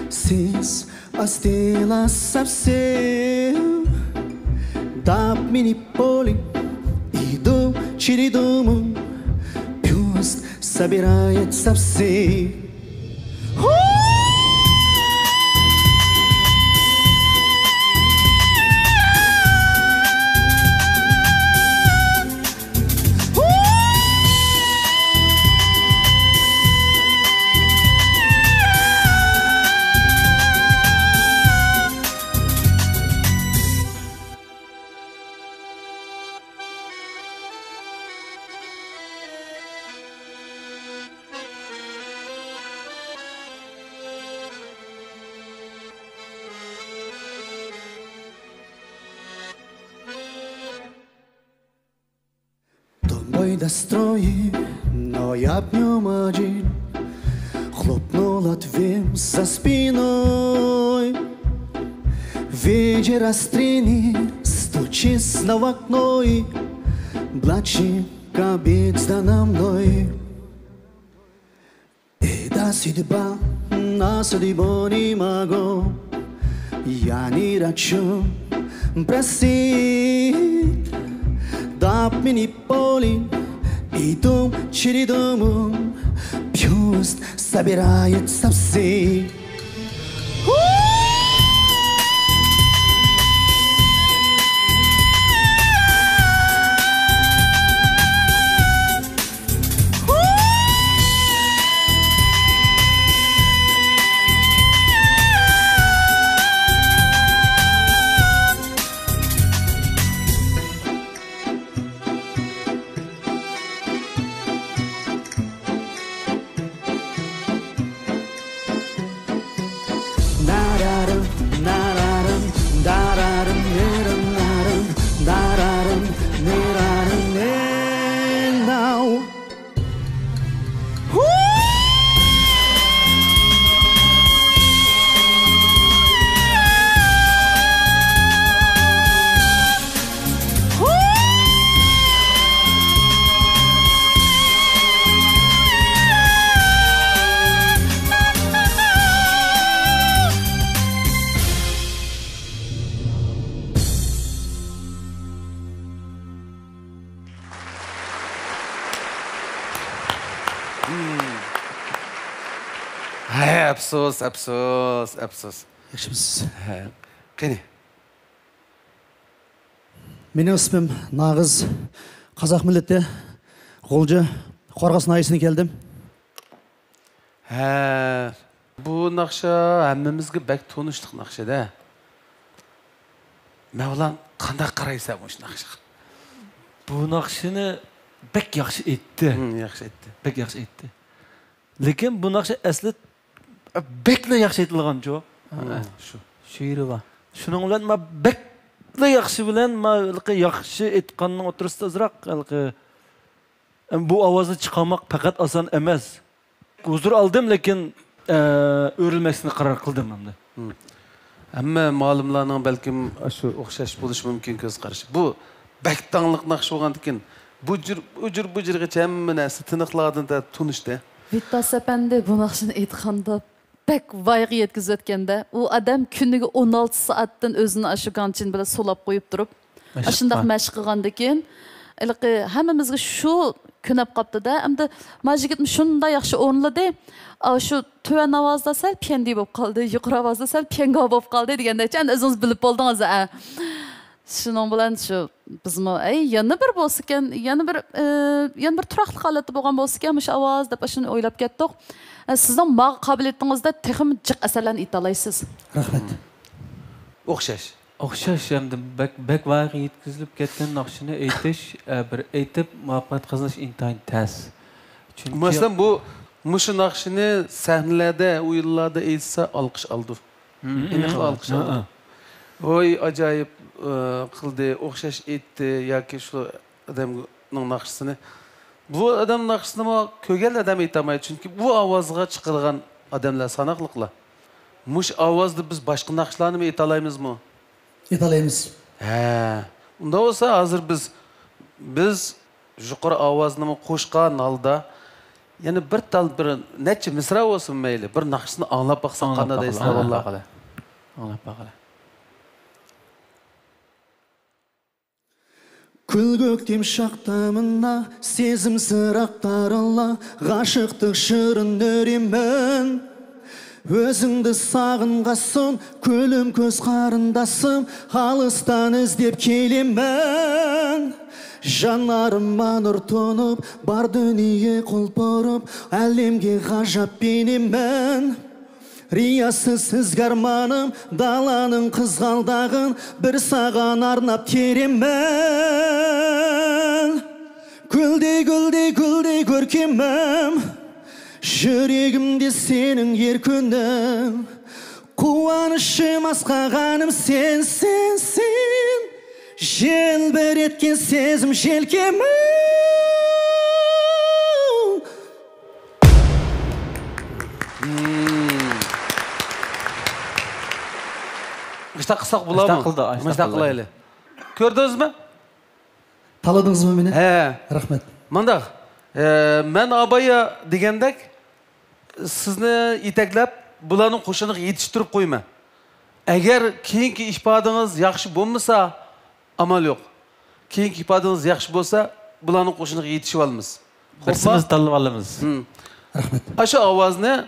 Сис остыла совсем. Да мини поле, иду через дом, пусть собирается все. Бойда строи, но я в нем один. Хлопнула дверь за спиной. Вечер острый, стучится в окно. Блачик кабится на мной. Это судьба, на судьбу не могу. Я не хочу просить. Да мини поле, иду через дом, пусть собирается все. Afsus. Yaxshimisiz? Qani. Mening ismim Nag'iz. Qozoq millati G'o'lja Qorg'as naysini keldim. Bu naqsha hammamizga bak tonishliq naqshada. Mavlan qanday qaraysan bu naqshaga? Bu naqshini bek yaxshi aytdi. Yaxshi aytdi. Bek yaxshi aytdi. Lekin bu naqsha asli bekla yaxshi aytilgan-ku. Shu. She'ri va. Shuning bilan men bekla yaxshi bilan men yaxshi aytganning o'tirisida azroq bu ovozni chiqarmoq faqat oson emas. Uzr oldim, lekin o'rilmasini qaror qildim endi. Hamma ma'lumlarning balkim shu o'xshash bo'lishi mumkin ko'z qarashi. Bu baktangliq naqsh bo'lgandikin, bu jirgacha hamma narsa tiniqlardan tunishdi. Vittas apandi bu naqshini aytganda bek voyaga yetkazayotganda, u odam kuniga 16 soatdan o'zini ashu ganchin bilan solab qo'yib turib, shundoq mashq qilgandan keyin hammamizga shu kunab qopdi-da. Endi majigit shunda yaxshi o'rinladi. Shu tuvan ovozda sal pendi bo'lib qoldi, yuqori ovozda sal pengo bo'lib qoldi deganda-chi, endi o'zingiz bilib bo'ldingiz. Shuning bilan shu bizmi yana bir bo'lsa ekan, yana bir turaqli holatda bo'lgan bo'lsa ekan, shu ovoz deb shuni o'ylab ketdik. Sizning mag' qobiliyatingizda texim jiq asarlarni ayta olasiz. Rahmat. O'xshash endi bek voyaga yetkazilib ketgan naqshini aytish, bir aytib muvaffaqiyat qozonish intayin tez. Chunki masalan bu mushu naqshini sahnalarda, o'yinlarda aytsa olqish oldi. Aniq olqish oldi. Voy ajoyib qildi, o'xshash aytdi yoki shu odamning naqshisini. Bu odam naqshisini ko'rgan odam aytolmaydi, chunki bu ovozga chiqargan odamlar sanoqliqlar. Mush ovozni biz boshqa naqshlarni ayta olaymizmi? Aytalaymiz. Unda bo'lsa hozir biz yuqori ovozni qo'shgan holda yana bir necha misra bo'lsin mayli, bir naqshni anglab baqsaq qanday deysizlar vallahi. Anglab baqala. Күлгөктем шақтамына сезім сырақтарыла ғашықтық шырын өремін. Өзіңді сағынғасын, көлім көз қарындасым, алыстан іздеп келемін. Жанарыма нұр тұнып, бар дүние құлпырып, әлемге ғажап бейнемін. Риясыз ізгарманым, даланың қызғалдағын бір саған арнап теремін. Гүлдей көркемім, жүрегімде сенің еркүнім. Қуанышым асқағаным сен. Желбіреткен сезім желкемім. Qışta qısaq bulamı? Qışta qılaylı. Gördünüz mü? Taladınız mı beni? Rahmet. Mandaq, mən abaya degəndək, sizni iteklep bulanın qoşunu yetiştirip qoyma. Əgər keyinki işbadınız yaxşı bulmasa, amal yox. Keyinki işbadınız yaxşı bolsa, bulanın qoşunu yetişip alımız. Birsimiz tanlap alımız. Rahmet. Aşı avaz ne?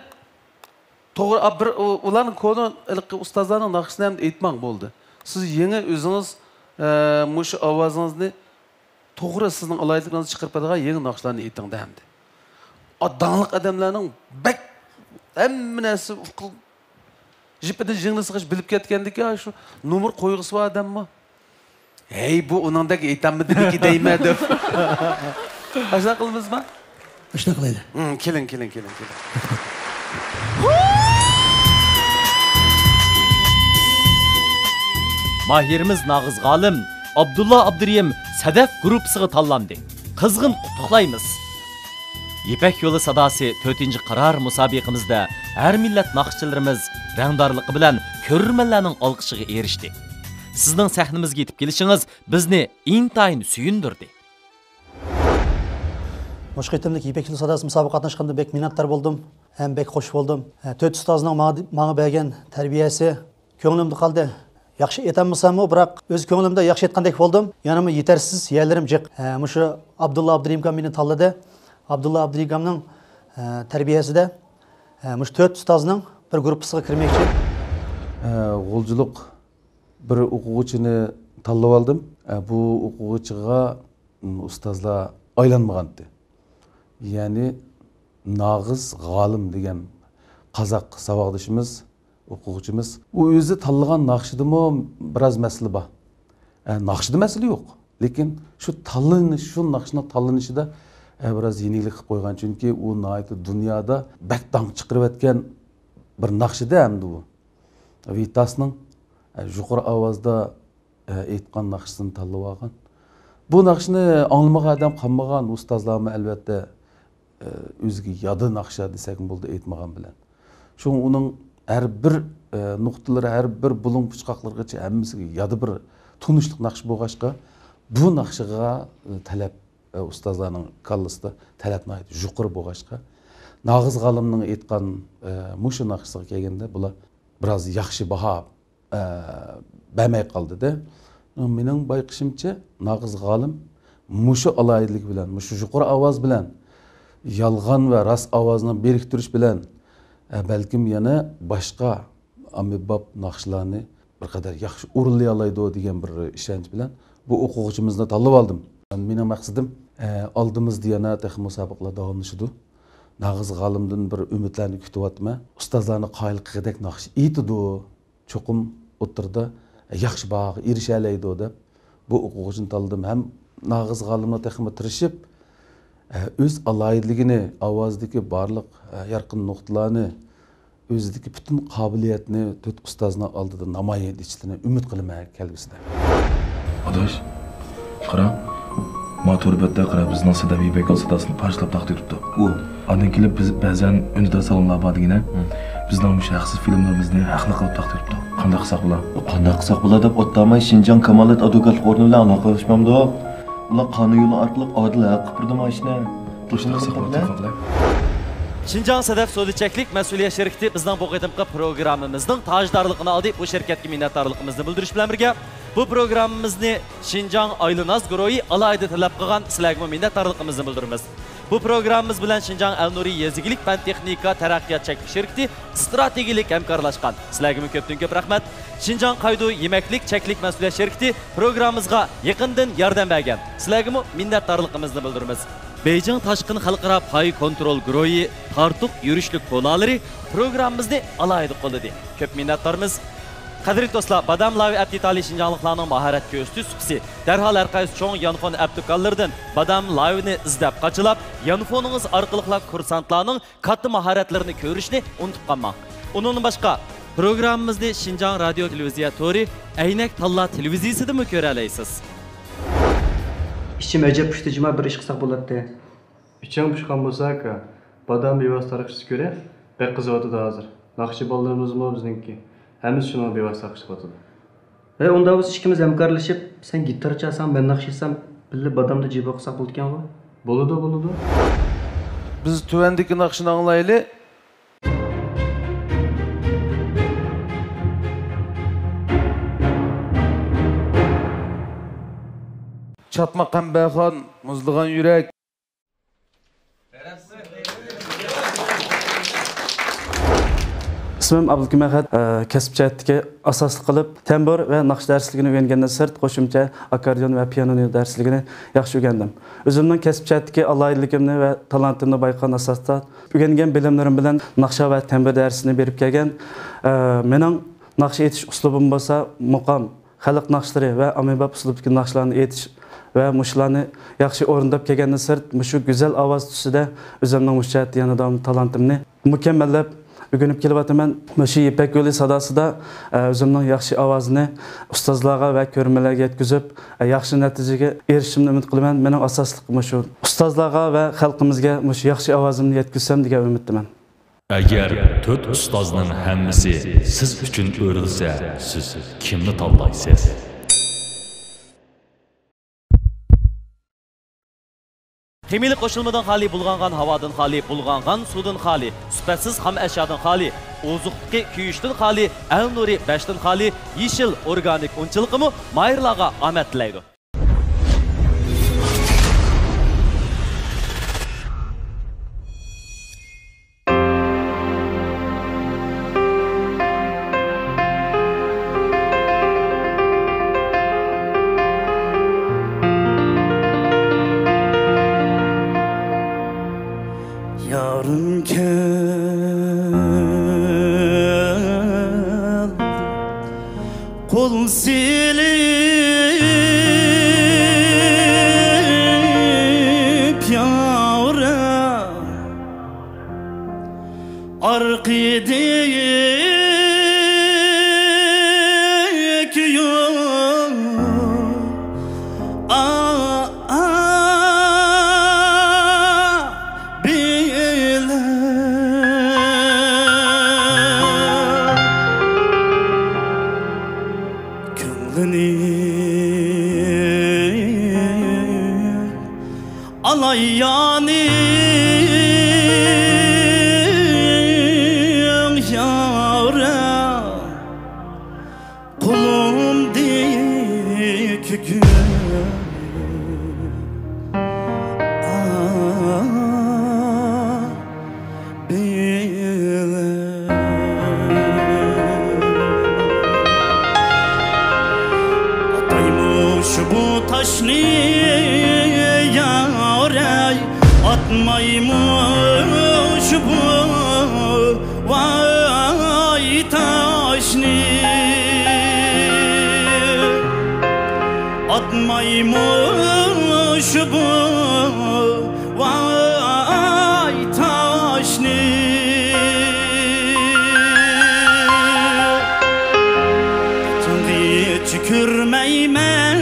Toğru, ulanın konu ustazlarının naqşını hem etmək boldu. Siz yeni özünüz muşu avazınızı toğru sizin alaydığınızı çıkarıp adığa yeni naqşlarını etdіңді hem de. Danlıq adamlarının bək әмінәсі жіппеден жеңілісі қыш біліп кеткендік ya şu numur koyğusu var adam mı? Hey bu onundaki eğitimde ki değme döp. Aşağı kılımız mı? Aşağı kılaydı. Kelin. Mahirimiz Nag'iz G'alim Abdullah Abduriyim Sadaf gruppasiga tanlandi. Qizg'in qutlaqlaymiz. İpek Yolu Sadası 4-ci qarar musabiqimizda her millat naqshchilarimiz rangdorligi bilan ko'rurmanlarning olqishiga erishdi. Sizning sahnamizga yetib kelishingiz bizni intayin suyundirdi. Mush qitimlik İpek Yolu Sadası musobaqa qatnashganda bek minnatdor bo'ldim, ham bek xush bo'ldim. 4 ustozning menga bergan tarbiyasi ko'nglimda qoldi. Yaxshi aytammasam, biroq o'z ko'nglimda yaxshi aytgandek bo'ldim. Yanama yetarsiz yerlarim jiq. Mushu Abdullah Abduriyim meni tanladi. Abdullah Abduriyimning tarbiyasida mush 4 ustozning bir gruppasiga kirmoqchi. G'oljilik bir o'quvchini tanlab oldim. Bu o'quvchiga ustozlar aylanmagandi. Ya'ni Nag'iz G'olim degan qozoq savodishimiz, o'quvchimiz. U o'zi tanlagan naqshidimi biroz masala bor. Naqshida masala yo'q, lekin shu tanlanish, shu naqshni tanlanishida biroz yenilik qilib qo'ygan, chunki u dunyoda bakdang chiqarib o'tgan bir naqshida hamda u. Vitasning yuqori ovozda aytgan naqshisini tanlab olgan. Bu naqshni anglamagan odam qolmagan, ustozlarmi albatta o'ziga yodi naqsha desak bo'ldi aytmagan bilan. Shu uning har bir nuqtalari, har bir bulung puchqoqlargacha hammasiga yodi bir tunishliq naqsh bo'lg'achqa, bu naqshiga talab ustozlarning kallasida talabni yuqori bo'lg'achqa, Nag'iz G'olimning aytgan mushu naqshisiga kelganda bular biroz yaxshi baho bermay qoldi-da. Mening bayqishimcha Nag'iz G'olim mushu alayidlik bilan, mushu yuqori ovoz bilan, yolg'on va rost ovozni beriktirish bilan balkim yana boshqa ommabop naqshlarni bir qadar yaxshi o'rinlay oladi degan bir ishonch bilan bu o'quvchimizni tanlab oldim. Mening maqsadim oldimizda yana musobaqalar davomlashadi. Nag'iz G'olimdan bir umidlarni kutyapman. Ustozlarni qoyil qilgandek naqsh aytidi, cho'qim o'tirda yaxshi bahoga erisha oladi deb bu o'quvchini tanladim. Ham Nag'iz G'olimni texmi tirishib o'z alayidligini, ovozdagi barliq yorqin nuqtalarni, o'zidagi butun qobiliyatni to'rt ustozning oldida namoyon etishini umid qilaman kelgusida. Adash, qara, motorbatda qarab bizning sadaviy bekol sadosini parchalab taqdiribdi. U ondan kelib biz ba'zan unida salomlar bordigina bizning shaxsiy filmlarimizni haqli qilib taqdiribdi. Qanday qilsak bo'lar? Qanday qilsak bo'ladi deb o'ttamay Shinjon Kamolat advokatlik o'rni bilan aloqa qilishmamdi. Ular qonun yo'li orqali odil haq qilib mashina. Shinjon Sadaf Sodichaklik mas'uliyat shirkati bizning bu qadimgi programmamizning tajdorligini oldi. Bu shirkatga minnatdorligimizni bildirish bilan birga bu programmamizni Shinjon Aylinaz guruhi alayida talab qilgan sizlarga minnatdorligimizni bildiramiz. Bu programmamiz bilan Shinjon Al-Nuri Yezigilik fan texnika taraqqiyot cheklik shirkati strategik hamkorlashgan. Sizlarga ko'pdan ko'p rahmat. Shinjon Qaydu yemaklik cheklik mas'uliyat shirkati programmamizga yaqindan yordam bergan. Sizlarga minnatdorligimizni bildiramiz. Beijing Tashqin xalqaro pay kontrol guruhi tartuq yurishlik qo'lolari programmamizni alayida qo'lladi. Ko'p minnatdormiz. Qadrli do'stlar, Badam Lavi Abditali Shinjonliklarning mahorat ko'rsatuvchisi darhol har qaysi cho'ng yanfon abdukallardan Badam Lavini izlab qachilab, yanfoningiz orqali kursantlarning katta mahoratlarini ko'rishni unutib qolmang. Undan boshqa programmamizni Shinjon radio televiziya tori Aynak Talla televiziyasida mu ko'ra olasiz. İçim acayip püştecime bir iş kısak buladı. İçim püşkan bulsak, badam bevas tarıkçısı göre, pek kızıvatı da hazır. Nakşi ballarımız mı bizdenki? Hemiz şunu bevas tarıkçı batıdı. Ve onda biz ikimiz emkarlaşıp, sen gitar çalsan, ben nakşıysam, bildi badamda cebe kısak buldukken var. Buludu. Biz tüvendeki nakşını anlayılı. Çatma qambaxon, muzlig'an yurak. İsmim Abdulkim Ahad, kasb jihatdagi asosli qilib tambur va naqsh darsligini o'rgangandan sirt qo'shimcha akordeon va pianino darsligini yaxshi o'rgandim. O'zimning kasb jihatdagi alohidligimni va talentimni bayqagan asosda o'rgangan bilimlarim bilan naqsha va tambur darsini berib kelgan. Mening naqsh aytish uslubim bo'lsa, muqam, xalq naqshlari va ommabop uslubdagi naqshlarni aytish ve muşlarını yaxshi o'rindab kelgandan sirt mushu go'zal ovoz tusida o'zimning mushat yanada talentimni mükemmellab o'rganib kelyapman. Mushu ipak yo'li sadosida o'zimning yaxshi ovozini ustozlarga va ko'rmalarga yetkazib, yaxshi natijaga erishishimni umid qilaman. Mening asosliq mushu ustozlarga va xalqimizga mushu yaxshi ovozimni yetkazsam degan umiddaman. Agar 4 ustozning hammasi siz uchun o'rilsa, siz kimni tanlaysiz? Kemilik qo'shilmadan xali bulg'angan, havodan xali, bulg'angan suvdan xali, sifatsiz ham ashyodan xali, ozuqdagi kuyishdan xali, Al-Nuri 5dan xali, yeshil organik unchiligimi mayirlarga omad tilaydi. arkideki yol bile Könlünü alay yani Atmaymış bu vay taşni Atmaymış bu vay taşni Tanrı'ya tükürmeymen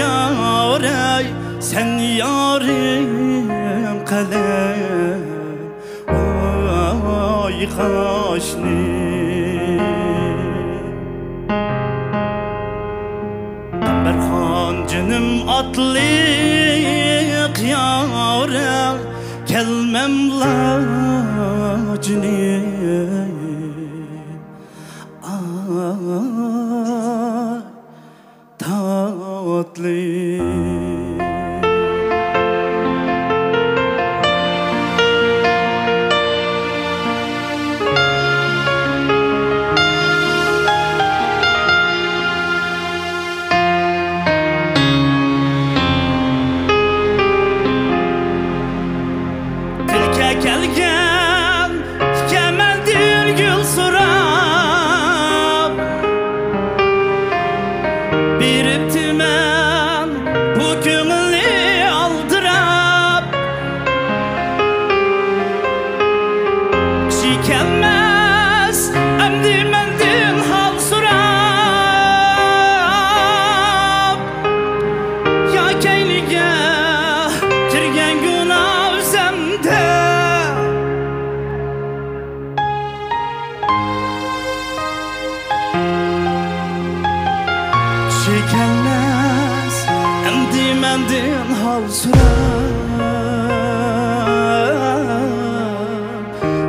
yarey sen yarim kalem vay kaşni Berhan canım atlık yarem kelmem lacni tatlı Çekilmez endi mendin hal sürer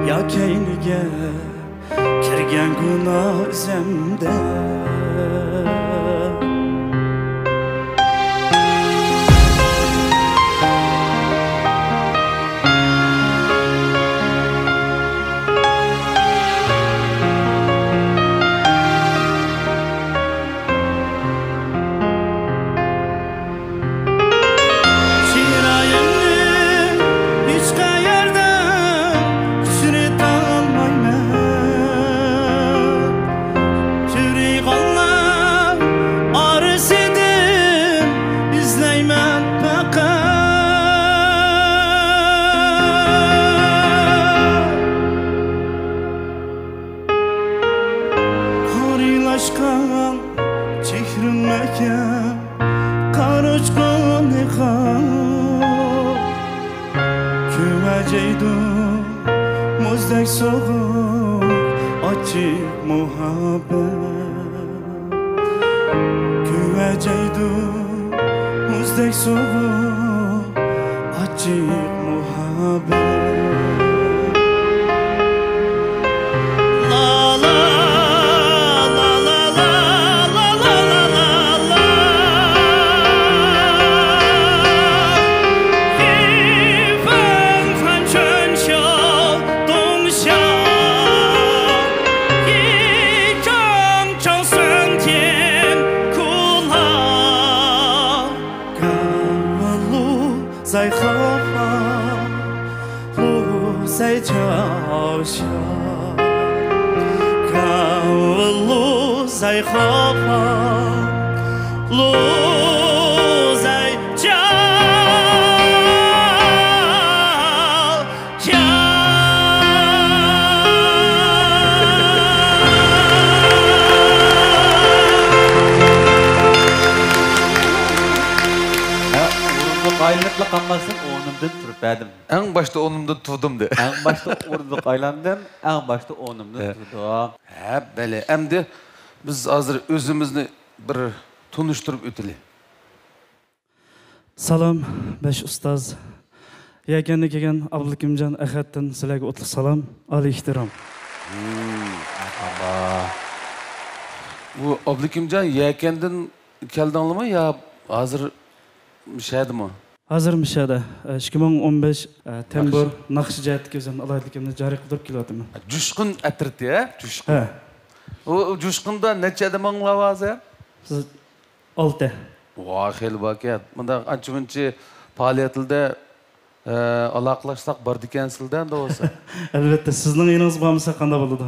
Ya keyniga kirgan gunoh izimda Muzdek soğuk açık muhabbet Güveceydu muzdek soğuk açık muhabbet在何方？路在脚下，看问路在何方？路在脚下。kalmasın onumdan turup verdim. En başta onumdan turdum de. En başta orunduk aylandım, en başta onumdan turdum. He böyle. Hem de biz hazır özümüzni bir tunuşturup öteli. Salam, beş ustaz. Yekenli kegen Abdülkimcan Ahad'dan sizlerge otluq salam, ali ihtiram. Bu Abdülkimcan yekenden keldin mı ya hazır müşahede mi? Hazır müşahede. 2015 tembur naqshi jihatdagi o'zim alaylikimni joriy qilib kelyapman. Jushqun atirti ya? Jushqun. He. O jushqunda necha adam anglavazi? Siz 6. Vay xeyli bakiyat. Bunda ancha-muncha faoliyatilda aloqalashsak bor ekansiz-da olsa. Albatta, sizning yeringiz bo'lmasa qanday bo'ladi?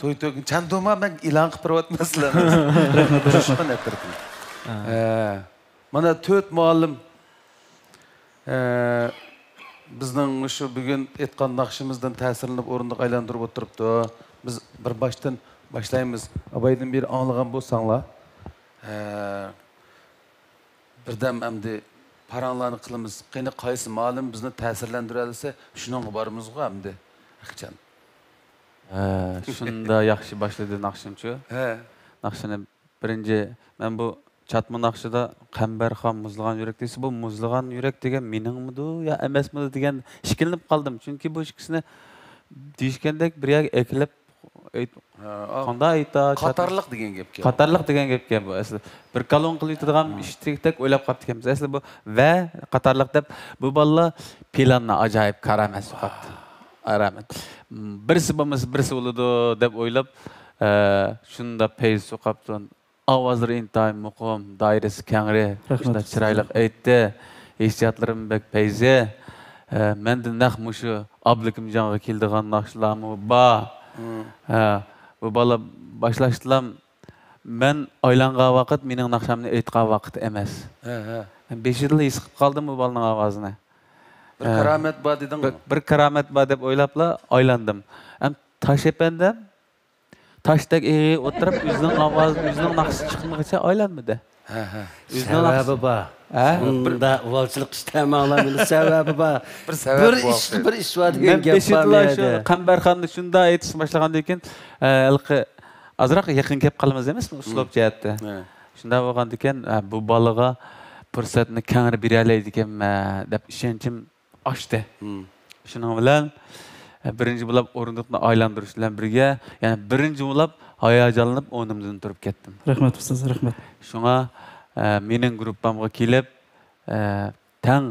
To'y chandoma men e'lon qilib turibmasizlar. Rahmat, Jushqun atirti. Mana 4 muallim bizning shu bugun aytgan naqshimizdan ta'sirlanib o'rindiq aylantirib o'tiribdi. Biz bir boshdan boshlaymiz. Abaydan bir anglagan bo'lsanglar, birdam endi paranglarni qilamiz. Qani qaysi muallim bizni ta'sirlantira olsa, shuningga boramiz-ku endi. Ixchan. Shunda yaxshi boshladi naqshimchi. He. Naqshini birinchi men bu Çatma naqshida Qambarxon muzlagan yurak deysiz, bu muzlagan yurak degan meningmidi yo emasmidi degan ishkilinib qoldim. Chunki bu ikkisini deyishgandek bir yoq ekilib qanday ayta qatorliq degan gapga. Qatorliq degan gapga bu asli bir kalon qiladigan ishtikdek o'ylab qolib ekanmiz. Asli bu va qatorliq deb bu bolalar planni ajoyib qaramas suhbat. Aramat. Birisi bo'lmasa birisi bo'ladi deb o'ylab shunda peyz so'qabdan Avazları intayim muqim, dairesi kengri, şunda çıraylık aytdi. Hissiyatlarım bek peyze. Men de naq muşu Abdülkimcan'a keldigan naqshlarımı ba. Bu bala başlaştılam. Men aylangan vaqt mening naqshamni aytgan vaqt emas. 5 yil his qilib qoldim bu balaning ovozini. Bir karamet bor dedingmi? Bir karamet bor deb o'ylabla aylandim. Ham Toshepanda Taştak eği oturup yüzünün avazı, yüzünün naksı çıkmadıkça aylanmadı. Sebebi var. Bunda uvalçılık istemiyorlar, sebebi var. Bir iş var diyen gap var. Qambarxonni shunda aytish boshlagandan keyin azroq yaqin kelib qolamiz emasmi uslub jihatda. Shunda bo'lgandan keyin bu bolaga fursatni kengri bera oladi ekanman deb ishonchim oshdi. Shuning bilan birinci bulab o'rindiqni aylantirish bilan birga, ya'ni birinchi bulab hayajonlanib o'rnimdan turib ketdim. Rahmat ustoz, rahmat. Shunga mening gruppamga kelib, tang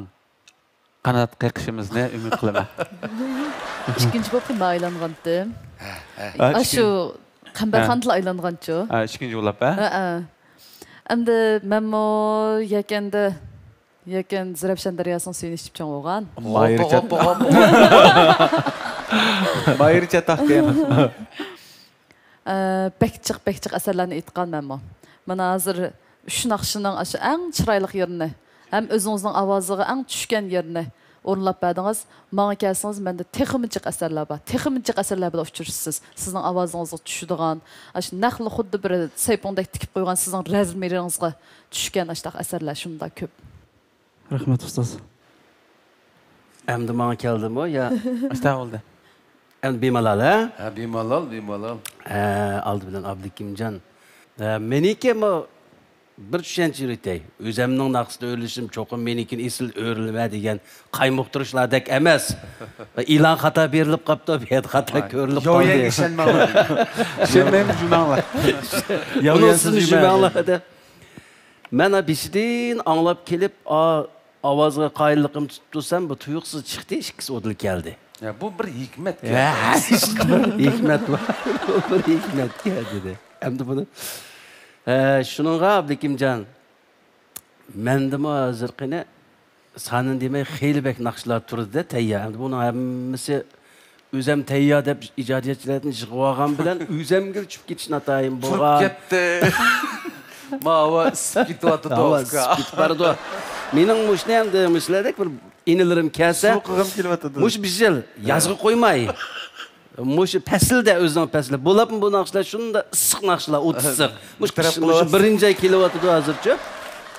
qanot qaqishimizni umid qilaman. İkinci bo'lib men aylangandim. Shu Qambarxonda aylangancho. Ikkinchi bulab, ha? Endi menmo Yakan Zirabshan daryosini suyini ichib cho'ng'ogan. Bayırca taxtayım. Bekçik asarlarını aytgan menmo. Mana hozir shu naqshining shu eng chiroyli yerini, ham o'zingizning ovoziga eng tushgan yerini o'rnab berdingiz. Menga kelsangiz menda texminchiq asarlar bor. Texminchiq asarlar bilan uchrashsiz. Sizning ovozingizga tushadigan, shu naqli xuddi bir saypondek tikib qo'ygan sizning razmeringizga tushgan ashtaq asarlar shunda ko'p. Rahmat ustoz. Endi menga keldimi ya? Ashta oldu. Endi bemalol, ha? Ha, bemalol. Aldı bilan Abdülkimcan. Meniki mi bir tushuncha yuritay. O'zimning naqsida o'rlishim cho'qim menikini esil o'rilma degan qaymoq turishlardek emas. E'lon xato berilib qopti, bu yerda xato ko'rilib qoldi. Yo'q, ishonmayman. Ishonmayman jumanglar. Yo'q, jumanglar. Mana bishidin anglab kelib, ovozga qoyilligim tutib tursam, bu tuyuqsiz chiqdi, ikkisi o'dil keldi. Ya bu bir hikmet ya. Hikmet var. Bir hikmet geldi. Hem de bunu. Şununla Abdülkimcan. Mendimi hazır qine sanın demey xeyli bek naqshlar turdi da tayya. Hem de bunun hemmisi o'zim tayya deb ijodiyatchilarni yig'ib olgan bilan o'zimga tushib ketishni atayim bo'lgan. Ketdi. Mava spityapti to'ska. Pardon. Mening mushni ham demishladak bir inilerim kelsa, mush bizil yazg'i qo'ymay. Mush pasilda o'zining pasili. Bo'lib bu naqshlar shunda issiq naqshlar, o'tsiq. Mush birinchi kelyapti hozircha.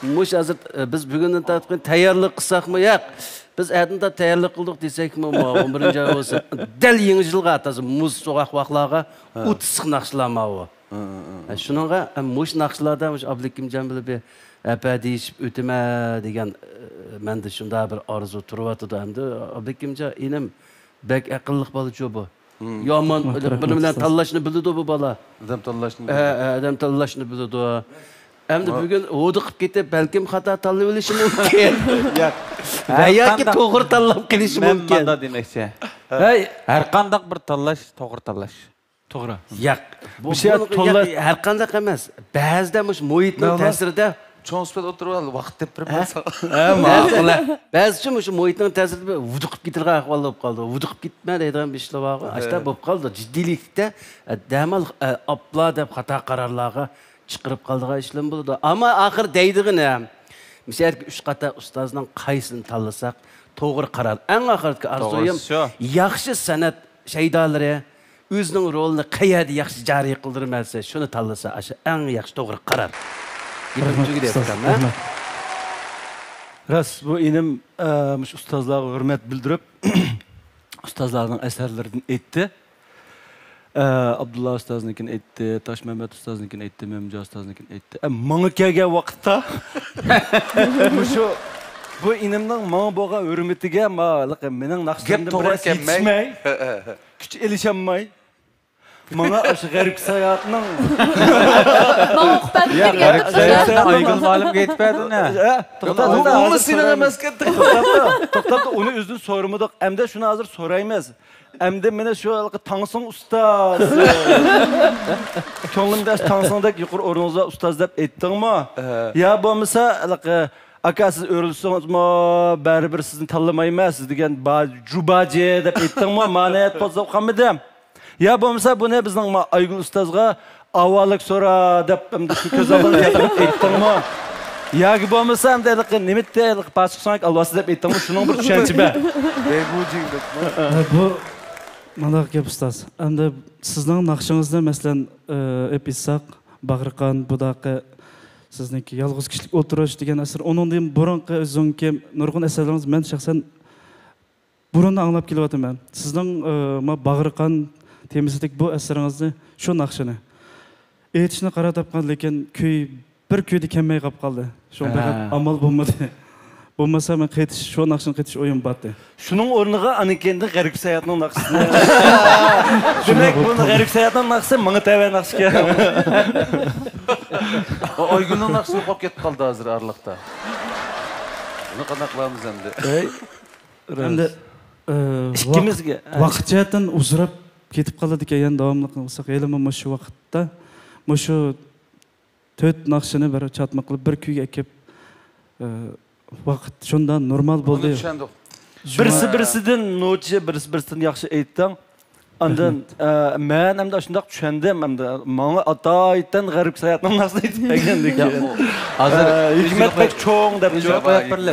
mush hozir biz bugundan tortib tayyorlik qilsakmi yo'q biz adinda tayyorlik qildik desakmi 11 bo'lsa dal yangi yilga atasi muz so'qaq vaqtlarga o'tisiq naqshlamao shuningga mush naqshlarda mush Abdulkimjon bilib apa deyishib o'tma degan menda shunda bir orzu turyapti hamda Abdulkimjon inim bek aqlli bola bu yomon bilan tanlashni biladi bu bola adam tanlashni biladi endi bugun o'diqib ketib balkim xato tanlab olishi mumkin yoki to'g'ri tanlab qilishi mumkin manda demakchi har qanday bir tanlash to'g'ri tanlash to'g'ri yo'q bu har qanday emas ba'zida muhitning ta'sirida cho'nspet o'tirib vaqt deb turibsan ba'zi shu muhitning ta'sirida vuduqib ketilgan ahvol bo'lib qoldi vuduqib ketma deydigan bir ishlar bor ashta bo'lib qoldi jiddiylikda damal apla deb xato qarorlarga chiqirib qoldigan ishlar bo'ldi ammo axir deydig'ini misol 3 qator ustozning qaysini tanlasak to'g'ri qaror eng oxirgi orzuyim yaxshi san'at shaydolari o'zining rolini qayerda yaxshi joriy qildirmasa shuni tanlasa o'sha eng yaxshi to'g'ri qaror Ras bu inim ustozlarga hurmat bildirib ustozlarning asarlaridan aytdi. Abdullah ustoznikini aytdi, Toshmamad ustoznikini aytdi, Memjo ustoznikini aytdi. Menga kelgan vaqtda bu inimning menga bo'lgan hurmatiga mening naqshimdan biroz yetishmay, kuch elishamay Mana aşı garip sayatının. Mana uqbat sayatının aygın malum getmedi ne? Onu sinir emasken to'xtab onu o'zini so'ramadik. Hamda shuni hozir so'raymiz. Hamda meni shu Tangsing ustoz. Ko'nglimda Tangsingdek yuqori o'rningizda ustoz deb aytdingmi? Ya bo'lmasa aka siz o'rilsangizmi, baribir sizni tanlamayman siz degan jubaji deb aytdingmi? Ma'niyat qo'zg'ab qolmadim. Ya bo'lmasa buni bizning Aygul ustozga avvallik so'ra deb shu ko'z oldiga keltirib aytdingmi? Yoki bo'lmasa nimitda pasqsank alvasi deb aytdingmi? Shuning bir tushunchi bor. Bu mana gap ustoz. Endi sizning naqshingizda masalan episak, Bag'riqon, Budaqa sizniki yolg'iz kishilik o'tirish degan asar. Uningdan burunqi o'zingki nurg'un asarlaringiz men shaxsan burundan anglab kelyapman. Sizning Bag'riqon temizdek bu esaringizni shu naqshini aytishni qarab topgan lekin bir kuyda kelmay qolib qoldi. Shunday amal bo'lmadi. Bo'lmasa men qaytish shu naqshini qaytish o'yim batdi. Shuning o'rniga anikenda g'arib sayatning naqshini. Demak bu g'arib sayatning naqshi menga tava naqshga. Oygunning naqshi qolib ketib qoldi hozir arliqda. Buni qanday qilamiz endi? Endi ikkimizga vaqtiyatdan uzrab ketib qoladi ekan davomli qilsak elimim shu vaqtda shu 4 naqshini bir chatma qilib bir kuyga kelib vaqt shundan normal bo'ldi. Birsidan nochi birsidan yaxshi aytding. Ondan men hamda shunday tushundim hamda menga atoydan g'arib sayatning naqshini aytib bergandek. Hozir hikmat bek cho'ng deb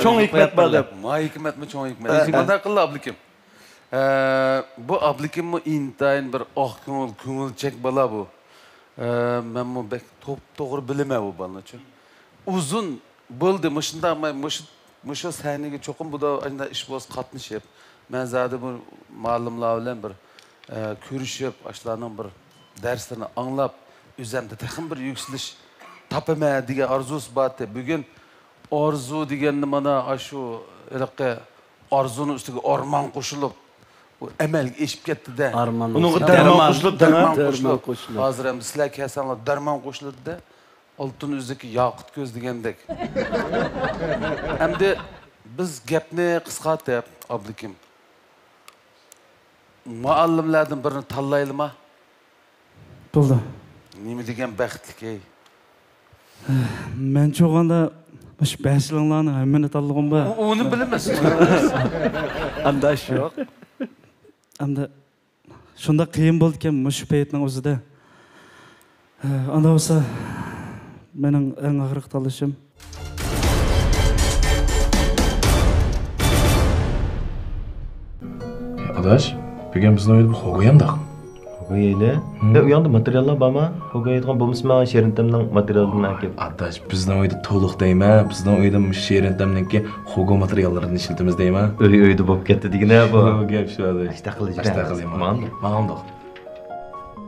cho'ng hikmat bor deb. Ma hikmatmi cho'ng hikmat. Qanday qildi Abdukim? Bu Abdulkimmi intayin bir ko'ngilchak bola bu. Men bu bek to'g'ri bilmayman bu bolani. Uzun bo'ldi, mushu sahnaga cho'qim bu da ish bo'lsa qatnashib, men zada bu ma'lumlar bilan bir ko'rishib, ashlarning bir darslarini anglab, o'zimda taxmin bir yuksalish topaman degan orzusi bor. Bugun orzu deganni mana shu orzuni ustiga o'rmon qo'shilib amalga eshib ketdi-da. Uningga darmon qo'shilib. Hozir ham sizlar kelsanlar darmon qo'shildi-da. Oltin o'zidagi yoqut ko'z degandek. Endi biz gapni qisqartib, Abdukim. Muallimlardan birini tanlaylikmi? Bo'ldi. Nima degan baxtlik ey. Men cho'g'anda shu bashlanlarni hammani tanlagan bor. Uni bilmasin. Anda yo'q. Endi shunda qiyin bo'ldi ekan shu paytning o'zida. Anda bo'lsa mening eng og'riq tanlashim Adash, bugun bizning uyda xo'g'ayandaq. Öyle. Ve uyandı materiallar bama. Hogayetgan bulmuşma şerintemden materialını akip. Adaş, bizden oyda toluq deyme. Bizden oyda şerintemdeki hogo materiallarını işletimiz deyme. Öyde bop ketdi digine bu. Gep şu adaş. Aştaqılıcı. Aştaqılıcı. Mağamdıq.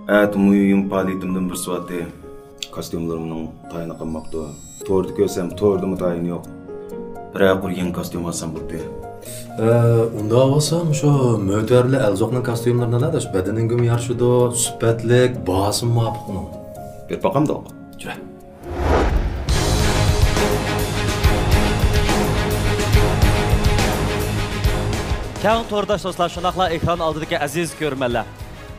Evet, müyüm paliyetimden bir suatı. Kostyumlarımın tayını kalmaktı. Tordu kösem, tordu mu tayını yok. Birer kuryen kostyum alsam buldu. Unda olsam şu mötörlü elzoqның kostyumlarına da şu bedenin güm yarşıdı, süpetlik, basım muhabbetini. Bir bakam da o. Cüre. Kağın tordaş dostlar, şunaqla ekran aldıdaki aziz görürmənlər.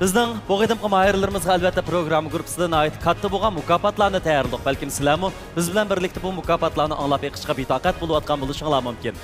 Bizning bu qadimqi mahirlarimizga albatta program gruppasidan ait katta bo'lgan mukofotlarni tayyorladik. Balkim sizlarmi biz bilan birlikda bu mukofotlarni anglab yiqishga betoqat bo'layotgan bo'lishinglar mumkin.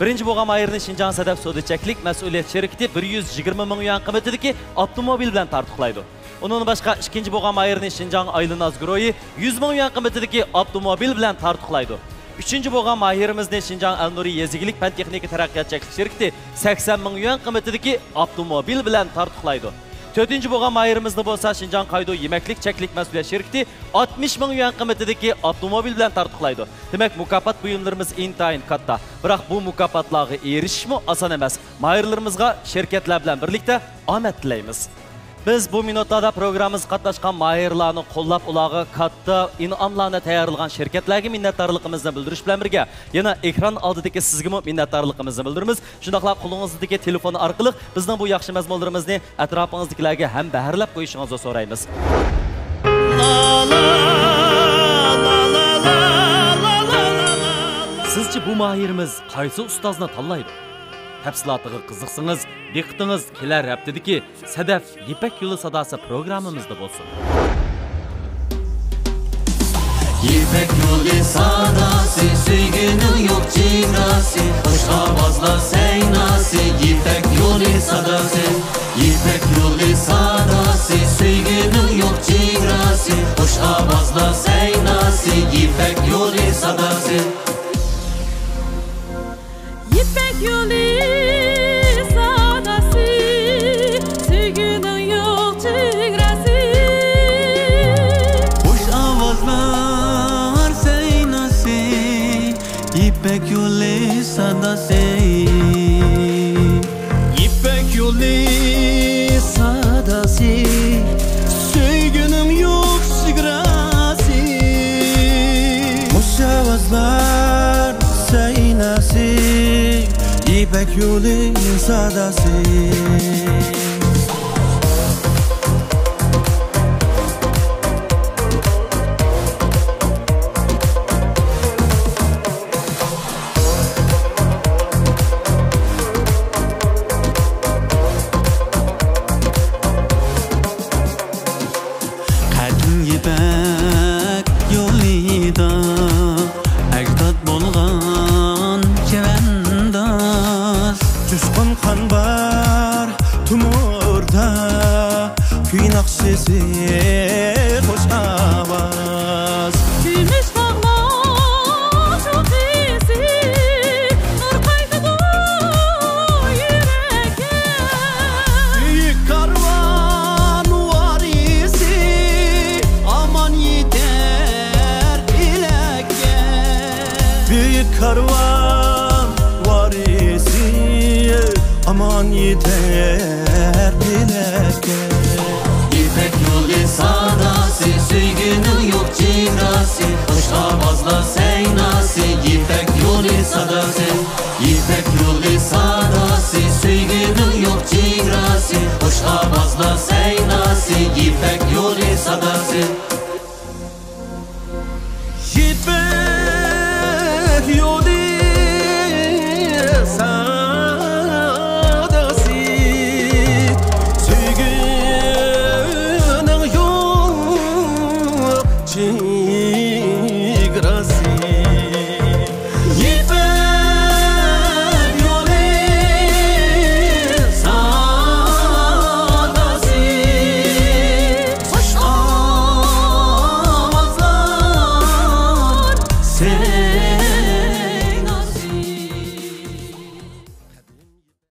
Birinchi bo'lgan mahirni Şinjan Sadaf Sodichaklik mas'uliyat şirkati 120 ming yuan qiymatidagi avtomobil bilan tartiqlaydi. Undan boshqa ikkinchi bo'lgan mahirni Şinjan Aylınaz Groyi 100 ming yuan qiymatidagi avtomobil bilan tartiqlaydi. Üçüncü bo'lgan mahirimizni Şinjan Al-Nuri Yezigilik Fan Texnika Taraqqiyotchilik şirkati 80 ming yuan qiymatidagi avtomobil bilan tartiqlaydi. Dördüncü bo'lgan mahirimizni bo'lsa Şinjan Qaydo Yemeklik Cheklik mas'uliyat şirkati 60 ming yuan qiymatidagi avtomobil bilan tartiqlaydi. Demak, mukofot buyumlarimiz intayin katta. Biroq bu mukofotlarga erishishmi oson emas. Mahirlarimizga şirkatlar bilan birlikda omad tilaymiz. Biz bu minutlarda programımız qatnaşqan mahirlarni qo'llab ularga katta in'omlarni tayyorlagan shirkatlarga minnatdorligimizni bildirish bilan birga yana ekran oldidagi sizga minnatdorligimizni bildiramiz. Shundaqla qo'lingizdagi telefon orqali bizning bu yaxshi mazmunlarimizni atrofingizdagilarga ham baharlab qo'yishingizni so'raymiz. Sizce bu mahirimiz qaysi ustozni tanlaydi? Tafsilotiga qiziqsangiz, diqqatingiz kelar haftadagi Sadaf Yipak yo'li sadosi programmamizda bo'lsin. Yipak yo'li sadosi, sevgining yo'q chegarasi, xush ovozlar saynasi, Yipak yo'li sadosi, Yipak yo'li sadosi, sevgining yo'q chegarasi, xush ovozlar saynasi, Yipak yo'li sadosi. Yipak yo'li sadasi, sevgining yo'q chegarasi, Xush ovozlar saynasi, Yipak yo'li sadasi, Yipak yo'li sadasi, sevgining yo'q chegarasi, Xush ovozlar saynasi, Yipak yo'li sadasi. Qadim Yipak yo'lida ajdod bo'lgan chavandoz, Jushqun qon bor tumurda, kuy naqshisi xush ovoz. kuymish tog'lar sho'xisi, nur qaytadi yurakka. Büyük karvan varisi, aman yeter bilekke. Büyük karvan varisi, aman yeter bilekke. Yipak yo'li sadasi, sevgining yo'q chegarasi, xush ovozlar saynasi, Yipak yo'li sadasi, Yipak yo'li sadasi, sevgining yo'q chegarasi, xush ovozlar saynasi, Yipak yo'li sadasi.